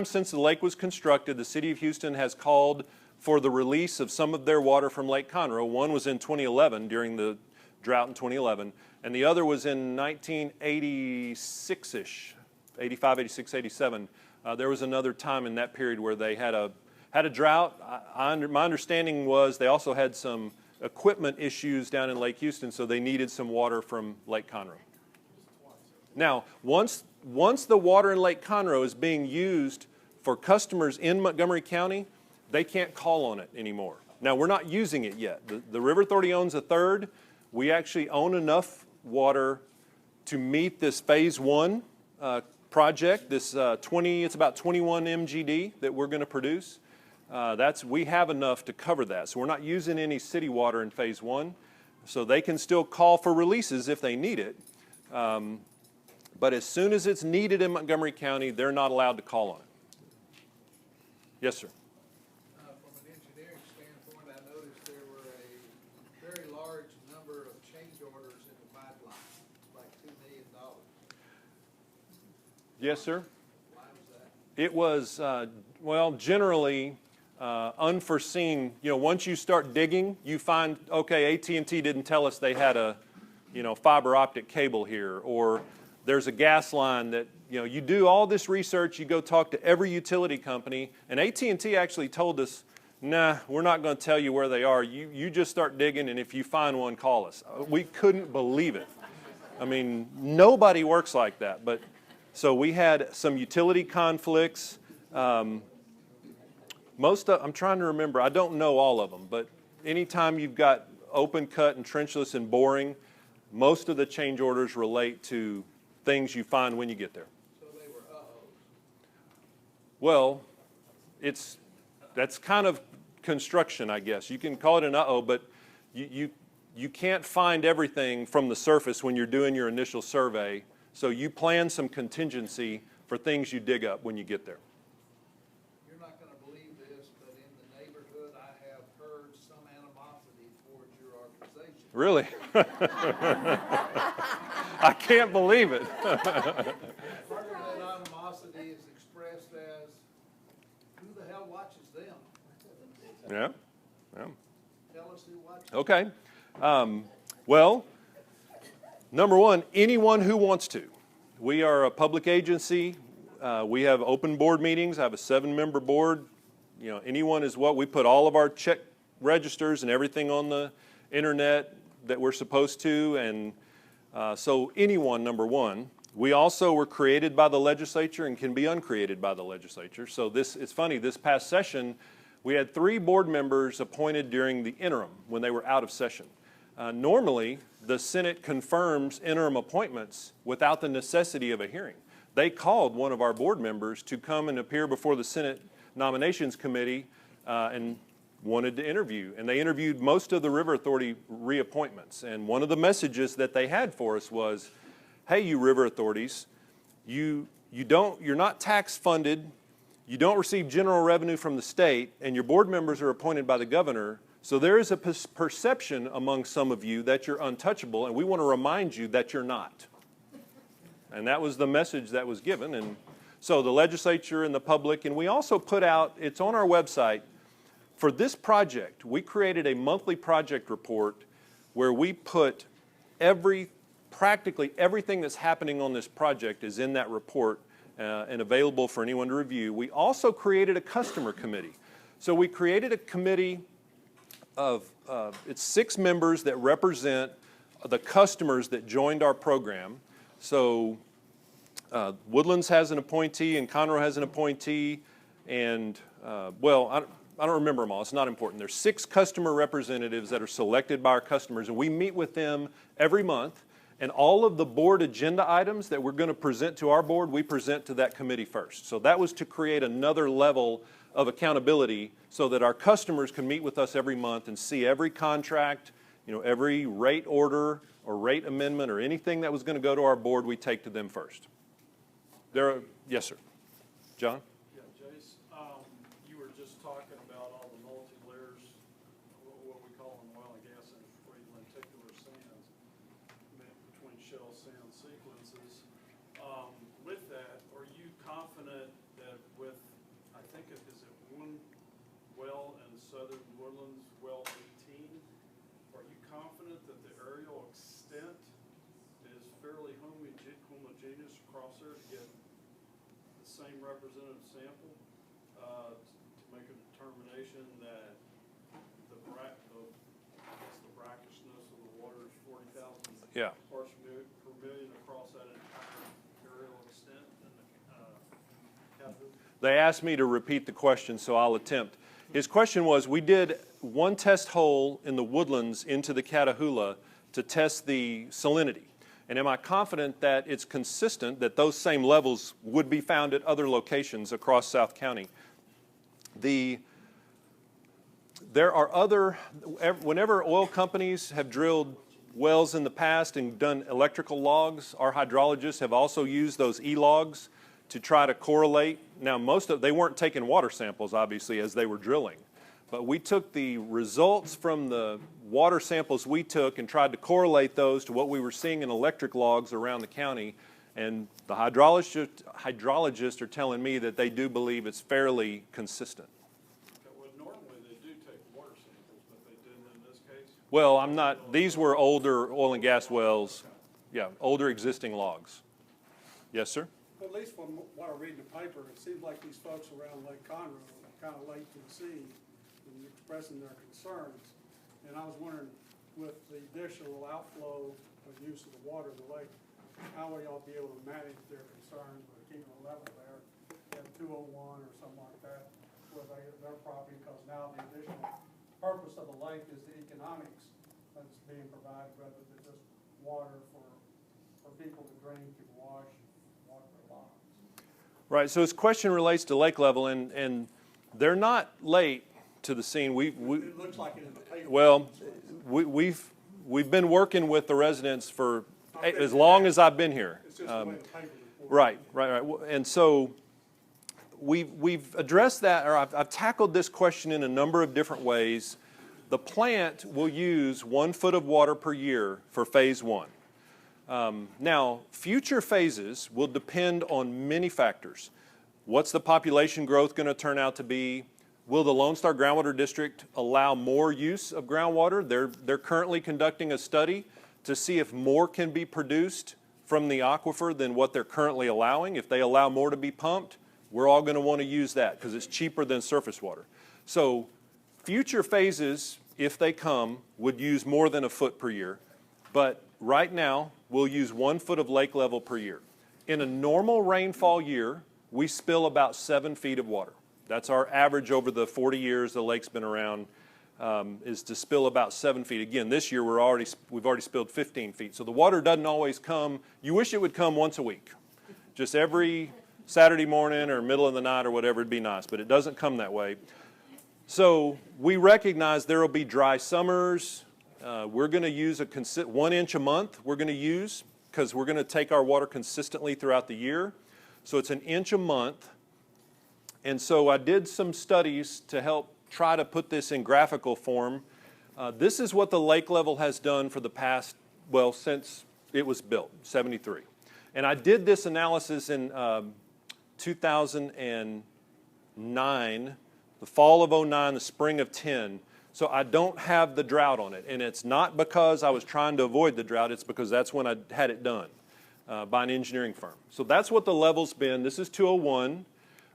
A: since the lake was constructed, the city of Houston has called for the release of some of their water from Lake Conroe. One was in 2011, during the drought in 2011, and the other was in 1986-ish, 85, 86, 87. There was another time in that period where they had a drought. My understanding was they also had some equipment issues down in Lake Houston, so they needed some water from Lake Conroe. Now, once the water in Lake Conroe is being used for customers in Montgomery County, they can't call on it anymore. Now, we're not using it yet. The River Authority owns 1/3. We actually own enough water to meet this phase 1 project. It's about 21 MGD that we're going to produce. We have enough to cover that. So we're not using any city water in phase 1. So they can still call for releases if they need it. But as soon as it's needed in Montgomery County, they're not allowed to call on it. Yes, sir.
D: From an engineering standpoint, I noticed there were a very large number of change orders in the pipeline, like $2 million.
A: Yes, sir.
D: Why was that?
A: It was, generally unforeseen. Once you start digging, you find, okay, AT&T didn't tell us they had a, fiber optic cable here, or there's a gas line that, you do all this research, you go talk to every utility company, and AT&T actually told us, nah, we're not going to tell you where they are. You just start digging, and if you find one, call us. We couldn't believe it. I mean, nobody works like that. But so we had some utility conflicts. I'm trying to remember. I don't know all of them, but anytime you've got open cut and trenchless and boring, most of the change orders relate to things you find when you get there.
D: So they were uh-ohs.
A: Well, that's kind of construction, I guess. You can call it an uh-oh, but you can't find everything from the surface when you're doing your initial survey. So you plan some contingency for things you dig up when you get there.
D: You're not going to believe this, but in the neighborhood, I have heard some animosity towards your organization.
A: Really? I can't believe it.
D: Part of that animosity is expressed as, who the hell watches them?
A: Yeah.
D: Tell us who watches.
A: Okay. Well, number one, anyone who wants to. We are a public agency. We have open board meetings. I have a 7-member board. Anyone is what we put all of our check registers and everything on the internet that we're supposed to, and so anyone, number one. We also were created by the legislature and can be uncreated by the legislature. So it's funny, this past session, we had 3 board members appointed during the interim when they were out of session. Normally, the Senate confirms interim appointments without the necessity of a hearing. They called one of our board members to come and appear before the Senate Nominations Committee and wanted to interview. And they interviewed most of the River Authority reappointments. And one of the messages that they had for us was, hey, you river authorities, you're not tax funded, you don't receive general revenue from the state, and your board members are appointed by the governor. So there is a perception among some of you that you're untouchable, and we want to remind you that you're not. And that was the message that was given. And so the legislature and the public, and we also put out, it's on our website, for this project, we created a monthly project report where we put every practically everything that's happening on this project is in that report and available for anyone to review. We also created a customer committee. So we created a committee of, it's 6 members that represent the customers that joined our program. So Woodlands has an appointee and Conroe has an appointee, and well, I don't remember them all. It's not important. There's 6 customer representatives that are selected by our customers, and we meet with them every month. And all of the board agenda items that we're going to present to our board, we present to that committee first. So that was to create another level of accountability so that our customers can meet with us every month and see every contract, every rate order or rate amendment or anything that was going to go to our board, we take to them first. Yes, sir. John?
E: Yeah, Jace, you were just talking about all the multi-layers, what we call them oil and gas and lenticular sands between shell sand sequences. With that, are you confident that with, I think is it one well in southern Woodlands, well 18, are you confident that the aerial extent is fairly homogeneous across there to get the same representative sample to make a determination that the brackishness of the water is 40,000 parts per million across that entire aerial extent in the Catahoula?
A: They asked me to repeat the question, so I'll attempt. His question was, we did one test hole in the Woodlands into the Catahoula to test the salinity. And am I confident that it's consistent, that those same levels would be found at other locations across South County? There are other, whenever oil companies have drilled wells in the past and done electrical logs, our hydrologists have also used those E-logs to try to correlate. Now, they weren't taking water samples, obviously, as they were drilling. But we took the results from the water samples we took and tried to correlate those to what we were seeing in electric logs around the county. And the hydrologists are telling me that they do believe it's fairly consistent.
E: Well, normally they do take water samples, but they didn't in this case?
A: Well, these were older oil and gas wells. Yeah, older existing logs. Yes, sir?
F: At least from what I read in the paper, it seems like these folks around Lake Conroe are kind of late to the scene in expressing their concerns. And I was wondering, with the additional outflow of use of the water in the lake, how will y'all be able to manage their concerns with keeping a level there at 201 or something like that, where their property, because now the additional purpose of the lake is the economics that's being provided rather than just water for people to drink and wash.
A: Right, so his question relates to lake level, and they're not late to the scene.
F: It looks like it in the paper.
A: Well, we've been working with the residents for as long as I've been here.
F: It's just the way the paper reports.
A: Right. And so we've addressed that, or I've tackled this question in a number of different ways. The plant will use 1 foot of water per year for phase 1. Now, future phases will depend on many factors. What's the population growth going to turn out to be? Will the Lone Star Groundwater District allow more use of groundwater? They're currently conducting a study to see if more can be produced from the aquifer than what they're currently allowing. If they allow more to be pumped, we're all going to want to use that because it's cheaper than surface water. So future phases, if they come, would use more than 1 foot per year. But right now, we'll use 1 foot of lake level per year. In a normal rainfall year, we spill about 7 feet of water. That's our average over the 40 years the lake's been around, is to spill about 7 feet. Again, this year we've already spilled 15 feet. So the water doesn't always come. You wish it would come once a week. Just every Saturday morning or middle of the night or whatever, it'd be nice, but it doesn't come that way. So we recognize there will be dry summers. We're going to use 1 inch a month we're going to use because we're going to take our water consistently throughout the year. So it's 1 inch a month. And so I did some studies to help try to put this in graphical form. This is what the lake level has done for the past, well, since it was built, 73. And I did this analysis in 2009, the fall of 09, the spring of 10, So I don't have the drought on it. And it's not because I was trying to avoid the drought. It's because that's when I had it done by an engineering firm. So that's what the level's been. This is 201.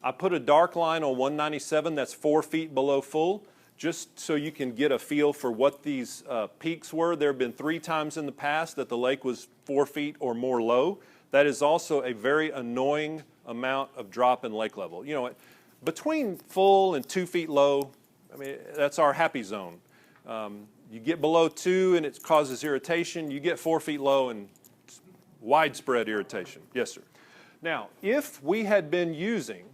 A: I put a dark line on 197. That's 4 feet below full, just so you can get a feel for what these peaks were. There have been 3 times in the past that the lake was 4 feet or more low. That is also a very annoying amount of drop in lake level. You know, between full and 2 feet low, I mean, that's our happy zone. You get below 2 and it causes irritation. You get 4 feet low and widespread irritation. Yes, sir. Now, if we had been using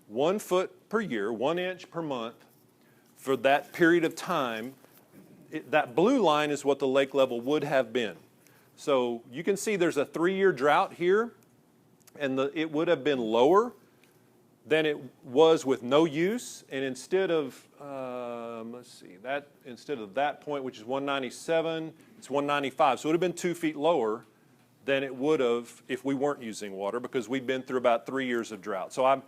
A: 1 foot per year, 1 inch per month for that period of time, that blue line is what the lake level would have been. So you can see there's a 3-year drought here, and it would have been lower than it was with no use. And instead of, let's see, instead of that point, which is 197, it's 195. So it would have been 2 feet lower than it would have if we weren't using water, because we've been through about 3 years of drought. So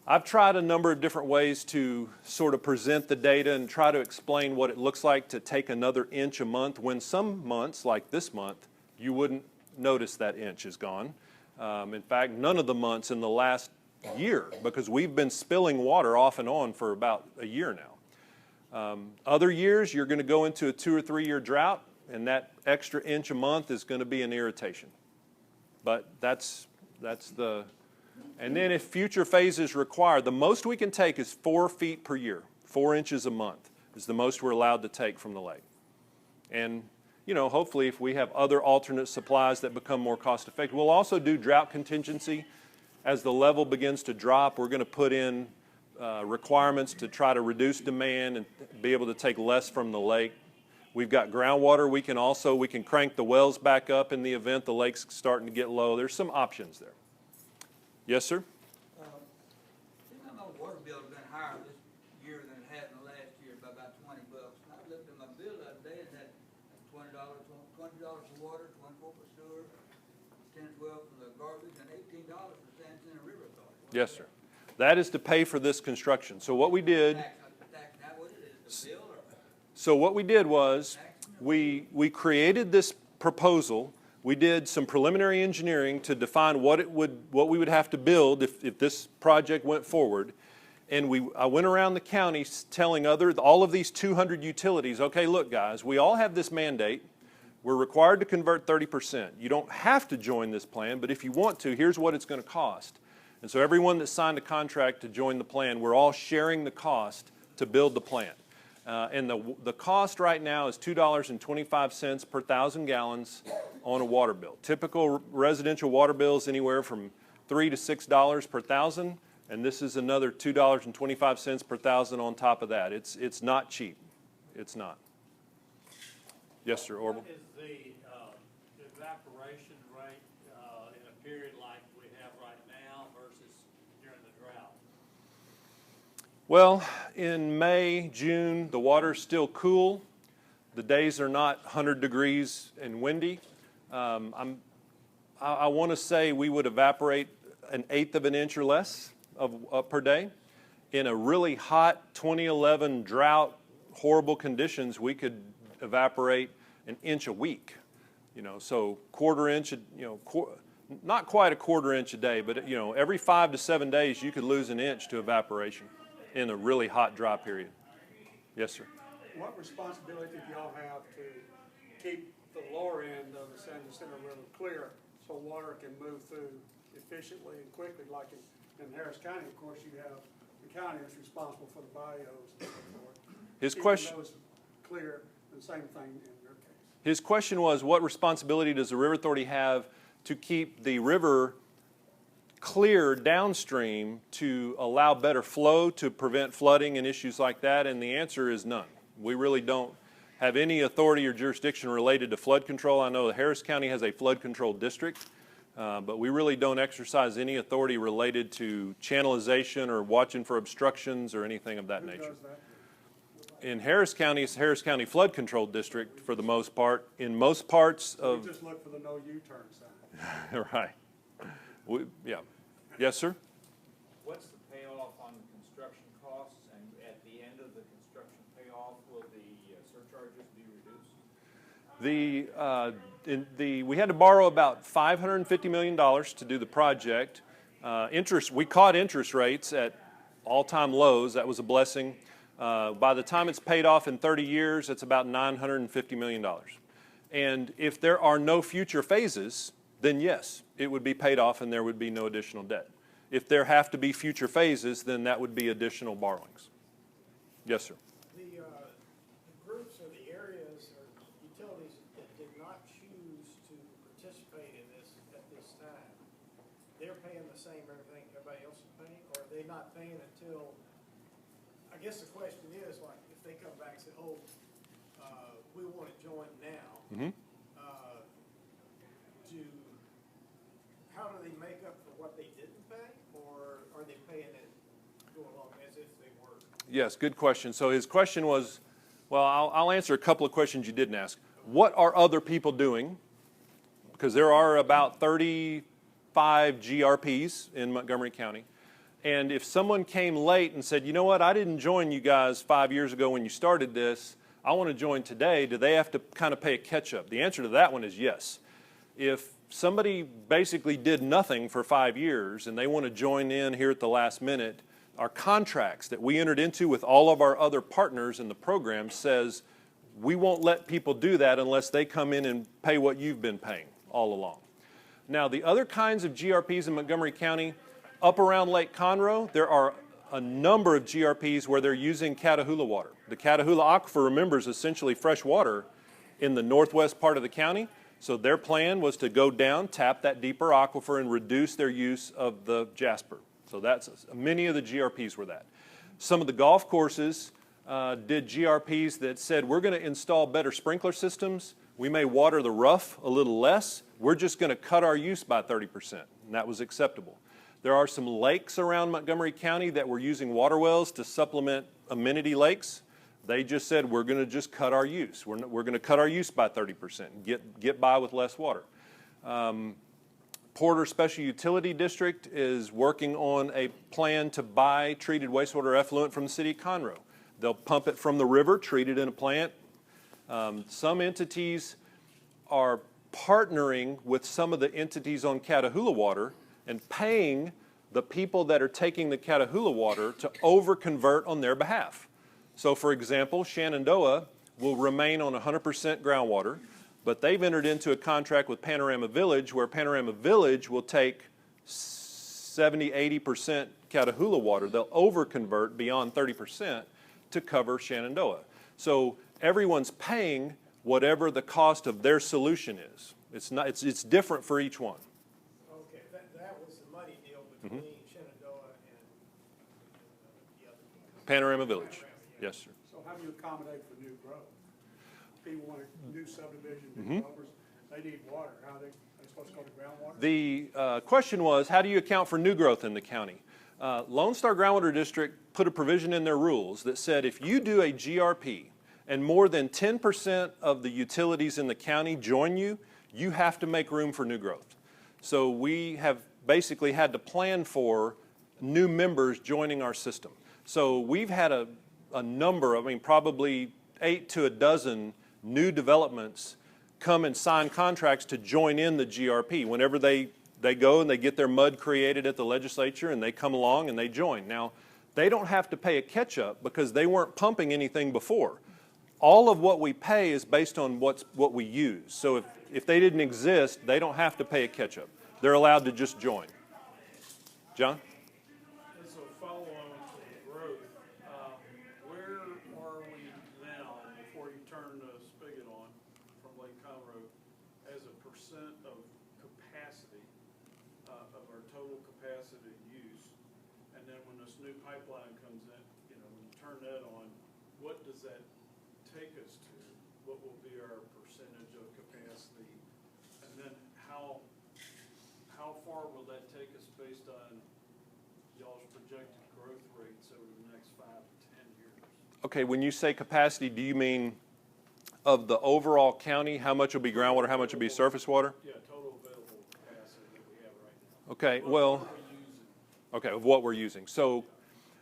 A: I've tried a number of different ways to sort of present the data and try to explain what it looks like to take another inch a month, when some months, like this month, you wouldn't notice that inch is gone. In fact, none of the months in the last year, because we've been spilling water off and on for about a year now. Other years, you're going to go into a 2 or 3 year drought, and that extra inch a month is going to be an irritation. But that's the... And then if future phases require, the most we can take is 4 feet per year. 4 inches a month is the most we're allowed to take from the lake. And, you know, hopefully if we have other alternate supplies that become more cost effective, we'll also do drought contingency. As the level begins to drop, we're going to put in requirements to try to reduce demand and be able to take less from the lake. We've got groundwater. We can crank the wells back up in the event the lake's starting to get low. There's some options there. Yes, sir?
G: I know the water bill's been higher this year than it had in the last year by about $20. I looked at my bill the other day and had $20 for water, $24 for sewer, $10, $12 for the garbage, and $18 for San Jacinto River Authority.
A: Yes, sir. That is to pay for this construction. So what we did...
G: That what it is, the bill or?
A: So what we did was we created this proposal. We did some preliminary engineering to define what we would have to build if this project went forward. And I went around the county telling all of these 200 utilities, okay, look guys, we all have this mandate. We're required to convert 30%. You don't have to join this plan, but if you want to, here's what it's going to cost. And so everyone that signed a contract to join the plan, we're all sharing the cost to build the plant. And the cost right now is $2.25 per 1,000 gallons on a water bill. Typical residential water bills anywhere from $3 to $6 per 1,000, and this is another $2.25 per 1,000 on top of that. It's not cheap. It's not. Yes, sir, Orville?
H: What is the evaporation rate in a period like we have right now versus during the drought?
A: Well, in May, June, the water's still cool. The days are not 100 degrees and windy. I want to say we would evaporate 1/8 of an inch or less per day. In a really hot 2011 drought, horrible conditions, we could evaporate 1 inch a week. You know, so 1/4 inch, not quite a 1/4 inch a day, but every 5 to 7 days you could lose 1 inch to evaporation in a really hot dry period. Yes, sir.
F: What responsibility do y'all have to keep the lower end of the San Jacinto River clear so water can move through efficiently and quickly? Like in Harris County, of course, you have the county that's responsible for the bayous and so forth.
A: His
F: Keeping
A: question.
F: those clear, the same thing in your case.
A: His question was, what responsibility does the River Authority have to keep the river clear downstream to allow better flow, to prevent flooding and issues like that? And the answer is none. We really don't have any authority or jurisdiction related to flood control. I know that Harris County has a flood control district, but we really don't exercise any authority related to channelization or watching for obstructions or anything of that nature.
F: Who does that?
A: In Harris County, it's Harris County Flood Control District for the most part. In most parts of...
F: We just look for the no U-turn sign.
A: Right. Yeah. Yes, sir?
I: What's the payoff on the construction costs, and at the end of the construction payoff, off, will the surcharges be reduced?
A: We had to borrow about $550 million to do the project. We caught interest rates at all-time lows. That was a blessing. By the time it's paid off in 30 years, it's about $950 million. And if there are no future phases, then yes, it would be paid off and there would be no additional debt. If there have to be future phases, then that would be additional borrowings. Yes, sir.
C: The groups or the areas or utilities that did not choose to participate in this at this time, they're paying the same everything everybody else is paying, or are they not paying until, I guess the question is, like, if they come back and say, oh, we want to join now,
A: Mm-hmm.
C: how do they make up for what they didn't pay, or are they paying it go along as if they were?
A: Yes, good question. So his question was, well, I'll answer a couple of questions you didn't ask. What are other people doing? Because there are about 35 GRPs in Montgomery County. And if someone came late and said, you know what, I didn't join you guys 5 years ago when you started this, I want to join today, do they have to kind of pay a catch-up? The answer to that one is yes. If somebody basically did nothing for 5 years and they want to join in here at the last minute, our contracts that we entered into with all of our other partners in the program says we won't let people do that unless they come in and pay what you've been paying all along. Now, the other kinds of GRPs in Montgomery County, up around Lake Conroe, there are a number of GRPs where they're using Catahoula water. The Catahoula Aquifer, remember, is essentially fresh water in the northwest part of the county. So their plan was to go down, tap that deeper aquifer, and reduce their use of the Jasper. So many of the GRPs were that. Some of the golf courses did GRPs that said, we're going to install better sprinkler systems. We may water the rough a little less. We're just going to cut our use by 30%, and that was acceptable. There are some lakes around Montgomery County that were using water wells to supplement amenity lakes. They just said, we're going to just cut our use. We're going to cut our use by 30% and get by with less water. Porter Special Utility District is working on a plan to buy treated wastewater effluent from the city of Conroe. They'll pump it from the river, treat it in a plant. Some entities are partnering with some of the entities on Catahoula water and paying the people that are taking the Catahoula water to over-convert on their behalf. So, for example, Shenandoah will remain on 100% groundwater, but they've entered into a contract with Panorama Village where Panorama Village will take 70–80% Catahoula water. They'll over-convert beyond 30% to cover Shenandoah. So everyone's paying whatever the cost of their solution is. It's different for each one.
C: Okay, that was the money deal between Shenandoah and the other ones.
A: Panorama Village. Yes, sir.
F: So how do you accommodate for new growth? People want a new subdivision, new developers, they need water. How are they supposed to go to groundwater?
A: The question was, how do you account for new growth in the county? Lone Star Groundwater District put a provision in their rules that said if you do a GRP and more than 10% of the utilities in the county join you, you have to make room for new growth. So we have basically had to plan for new members joining our system. So we've had a number of, probably 8 to a dozen new developments come and sign contracts to join in the GRP. Whenever they go and they get their MUD created at the legislature and they come along and they join. Now, they don't have to pay a catch-up because they weren't pumping anything before. All of what we pay is based on what we use. So if they didn't exist, they don't have to pay a catch-up. They're allowed to just join. John?
E: As a follow-on to the growth, where are we now, before you turn the spigot on from Lake Conroe, as a percent of capacity, of our total capacity use? And then when this new pipeline comes in, when you turn that on, what does that take us to? What will be our percentage of capacity? And then how far will that take us based on y'all's projected growth rates over the next 5 to 10 years?
A: Okay, when you say capacity, do you mean of the overall county, how much will be groundwater, how much will be surface water?
E: Yeah, total available capacity that we have right now.
A: Okay,
E: What
A: well,
E: are we using?
A: okay, of what we're using. So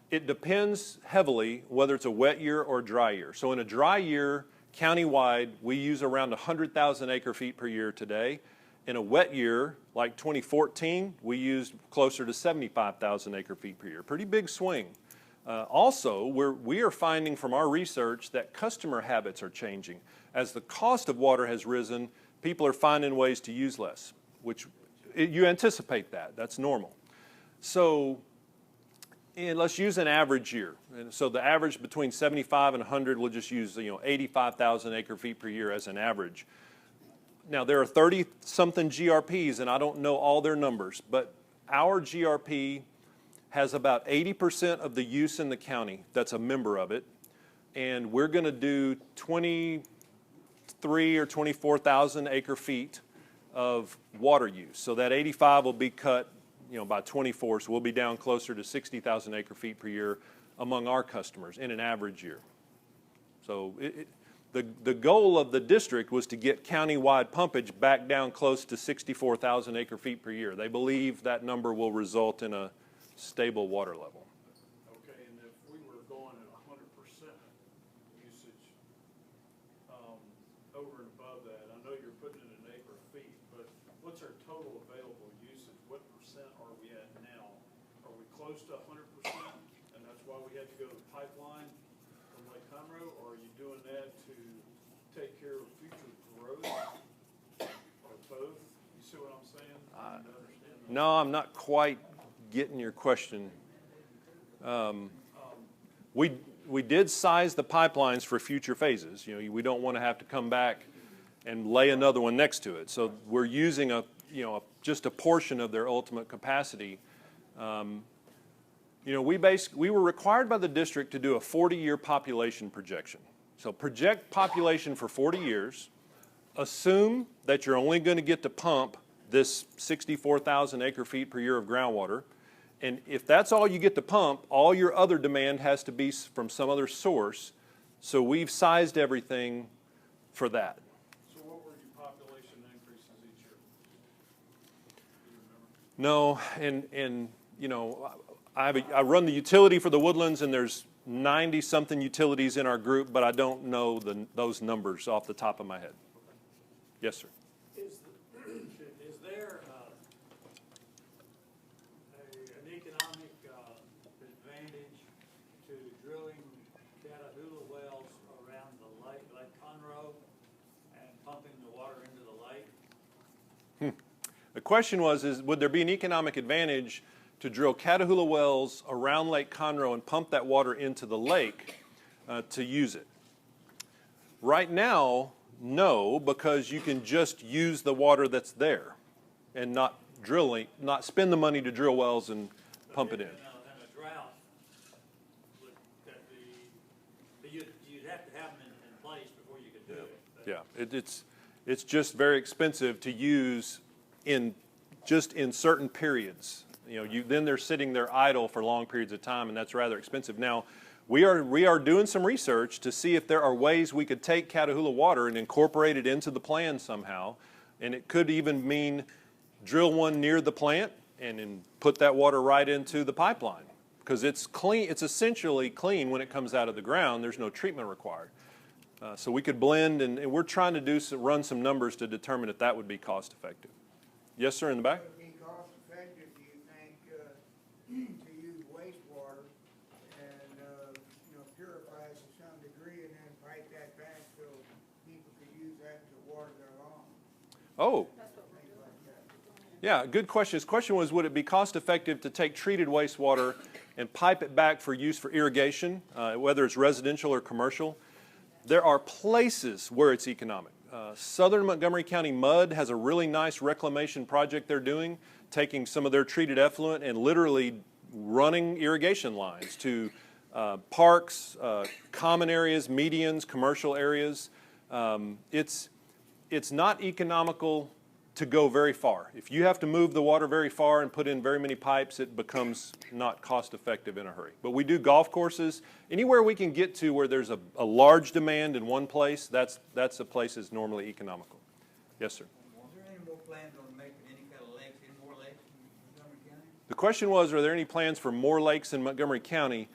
A: It depends heavily whether it's a wet year or a dry year. So in a dry year, countywide, we use around 100,000 acre feet per year today. In a wet year, like 2014, we used closer to 75,000 acre feet per year. Pretty big swing. Also, we are finding from our research that customer habits are changing. As the cost of water has risen, people are finding ways to use less, which you anticipate that. That's normal. So let's use an average year. And so the average between 75 and 100, we'll just use 85,000 acre feet per year as an average. Now, there are 30-something GRPs, and I don't know all their numbers, but our GRP has about 80% of the use in the county that's a member of it, and we're going to do 23 or 24,000 acre feet of water use. So that 85 will be cut by 24, so we'll be down closer to 60,000 acre feet per year among our customers in an average year. So the goal of the district was to get countywide pumpage back down close to 64,000 acre feet per year. They believe that number will result in a stable water level.
E: Okay, and if we were going at 100% usage, over and above that, I know you're putting it in acre feet, but what's our total available usage? What percent are we at now? Are we close to 100%, and that's why we had to go to the pipeline from Lake Conroe, or are you doing that to take care of future growth, or both? You see what I'm saying?
A: No, I'm not quite getting your question. We did size the pipelines for future phases. We don't want to have to come back and lay another one next to it. So we're using just a portion of their ultimate capacity. We were required by the district to do a 40-year population projection. So project population for 40 years, assume that you're only going to get to pump this 64,000 acre feet per year of groundwater, and if that's all you get to pump, all your other demand has to be from some other source. So we've sized everything for that.
E: So what were your population increases each year? Do you remember?
A: No, I run the utility for the Woodlands, and there's 90-something utilities in our group, but I don't know those numbers off the top of my head. Yes, sir.
H: Is there an economic advantage to drilling Catahoula wells around the Lake Conroe, and pumping the water into the lake?
A: The question was, would there be an economic advantage to drill Catahoula wells around Lake Conroe and pump that water into the lake to use it? Right now, no, because you can just use the water that's there and not spend the money to drill wells and pump it in.
H: In a drought, you'd have to have them in place before you could do it.
A: Yeah, it's just very expensive to use in certain periods. Then they're sitting there idle for long periods of time, and that's rather expensive. Now, we are doing some research to see if there are ways we could take Catahoula water and incorporate it into the plan somehow, and it could even mean drill one near the plant and then put that water right into the pipeline, because it's clean. It's essentially clean when it comes out of the ground. There's no treatment required. So we could blend, and we're trying to run some numbers to determine if that would be cost effective. Yes, sir, in the back.
J: Would it be cost effective, do you think, to use wastewater and, purify it to some degree and then pipe that back so people could use that to water their lawn?
A: Oh,
J: Things like that.
A: yeah, good question. His question was, would it be cost effective to take treated wastewater and pipe it back for use for irrigation, whether it's residential or commercial? There are places where it's economic. Southern Montgomery County Mud has a really nice reclamation project they're doing, taking some of their treated effluent and literally running irrigation lines to parks, common areas, medians, commercial areas. It's not economical to go very far. If you have to move the water very far and put in very many pipes, it becomes not cost effective in a hurry. But we do golf courses. Anywhere we can get to where there's a large demand in one place, that's a place that's normally economical. Yes, sir.
G: Is there any more plans on making any kind of lakes, any more lakes in Montgomery County?
A: The question was, are there any plans for more lakes in Montgomery County?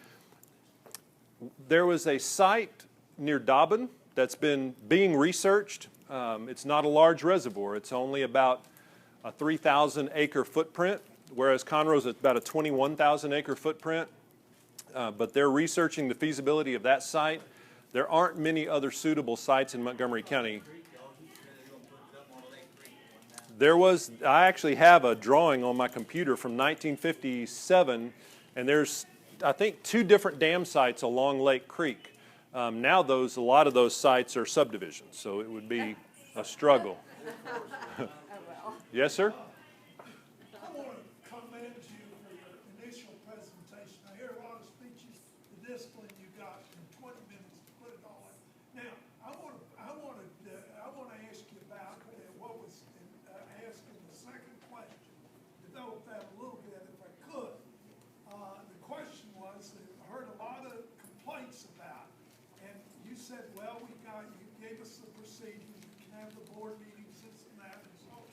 A: There was a site near Dobbin that's been being researched. It's not a large reservoir. It's only about a 3,000 acre footprint, whereas Conroe's about a 21,000 acre footprint. But they're researching the feasibility of that site. There aren't many other suitable sites in Montgomery County. I actually have a drawing on my computer from 1957, and there's, I think, 2 different dam sites along Lake Creek. Now a lot of those sites are subdivisions, so it would be a struggle. Yes, sir?
K: I want to commend you for your initial presentation. I hear a lot of speeches, the discipline you got in 20 minutes to put it all in. Now, I want to ask you about what was asked in the second question. Develop that a little bit if I could. The question was, I heard a lot of complaints about, and you said, well, you gave us the procedures, you can have the board meetings, this and that, and so on.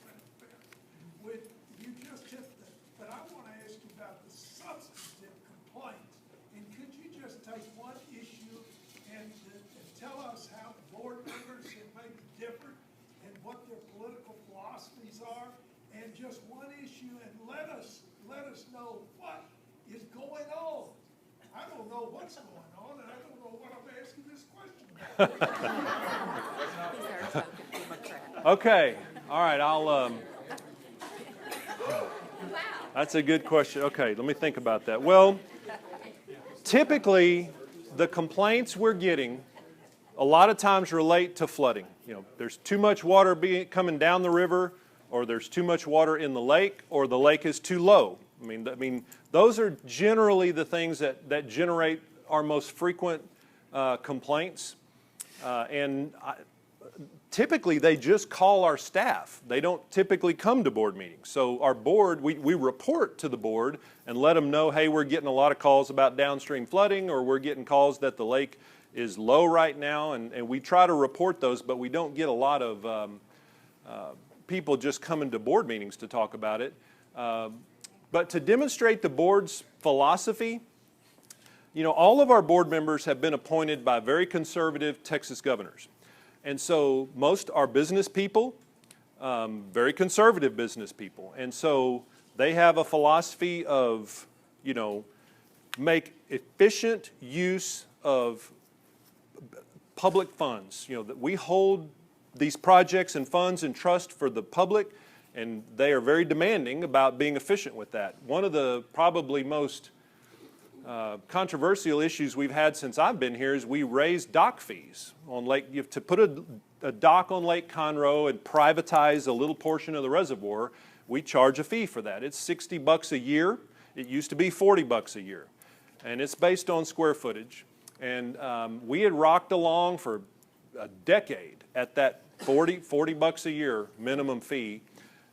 K: You just hit that, but I want to ask you about the substantive complaints. And could you just take one issue and tell us how the board members have made it different and what their political philosophies are, and just one issue, and let us know what is going on. I don't know what's going on, and I don't know what I'm asking this question about.
A: Okay. All right. That's a good question. Okay, let me think about that. Well, typically, the complaints we're getting a lot of times relate to flooding. There's too much water coming down the river, or there's too much water in the lake, or the lake is too low. I mean, those are generally the things that generate our most frequent complaints. Typically, they just call our staff. They don't typically come to board meetings. So our board, we report to the board and let them know, hey, we're getting a lot of calls about downstream flooding, or we're getting calls that the lake is low right now, and we try to report those, but we don't get a lot of people just coming to board meetings to talk about it. But to demonstrate the board's philosophy, all of our board members have been appointed by very conservative Texas governors. And so most are business people, very conservative business people. And so they have a philosophy of, make efficient use of public funds. That we hold these projects and funds in trust for the public, and they are very demanding about being efficient with that. One of the probably most controversial issues we've had since I've been here is we raised dock fees on Lake. To put a dock on Lake Conroe and privatize a little portion of the reservoir, we charge a fee for that. It's $60 a year. It used to be $40 a year, and it's based on square footage. And we had rocked along for a decade at that $40 a year minimum fee,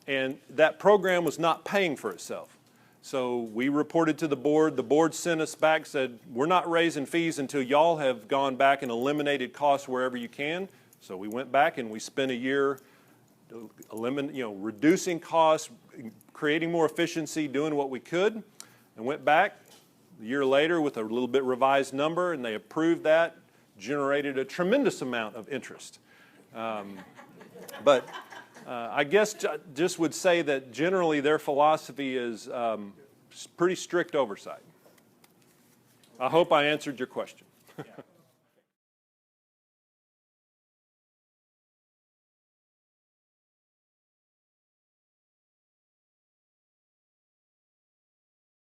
A: and that program was not paying for itself. So we reported to the board. The board sent us back, said, we're not raising fees until y'all have gone back and eliminated costs wherever you can. So we went back and we spent a year reducing costs, creating more efficiency, doing what we could, and went back a year later with a little bit revised number, and they approved that, generated a tremendous amount of interest. But I guess just would say that generally their philosophy is pretty strict oversight. I hope I answered your question.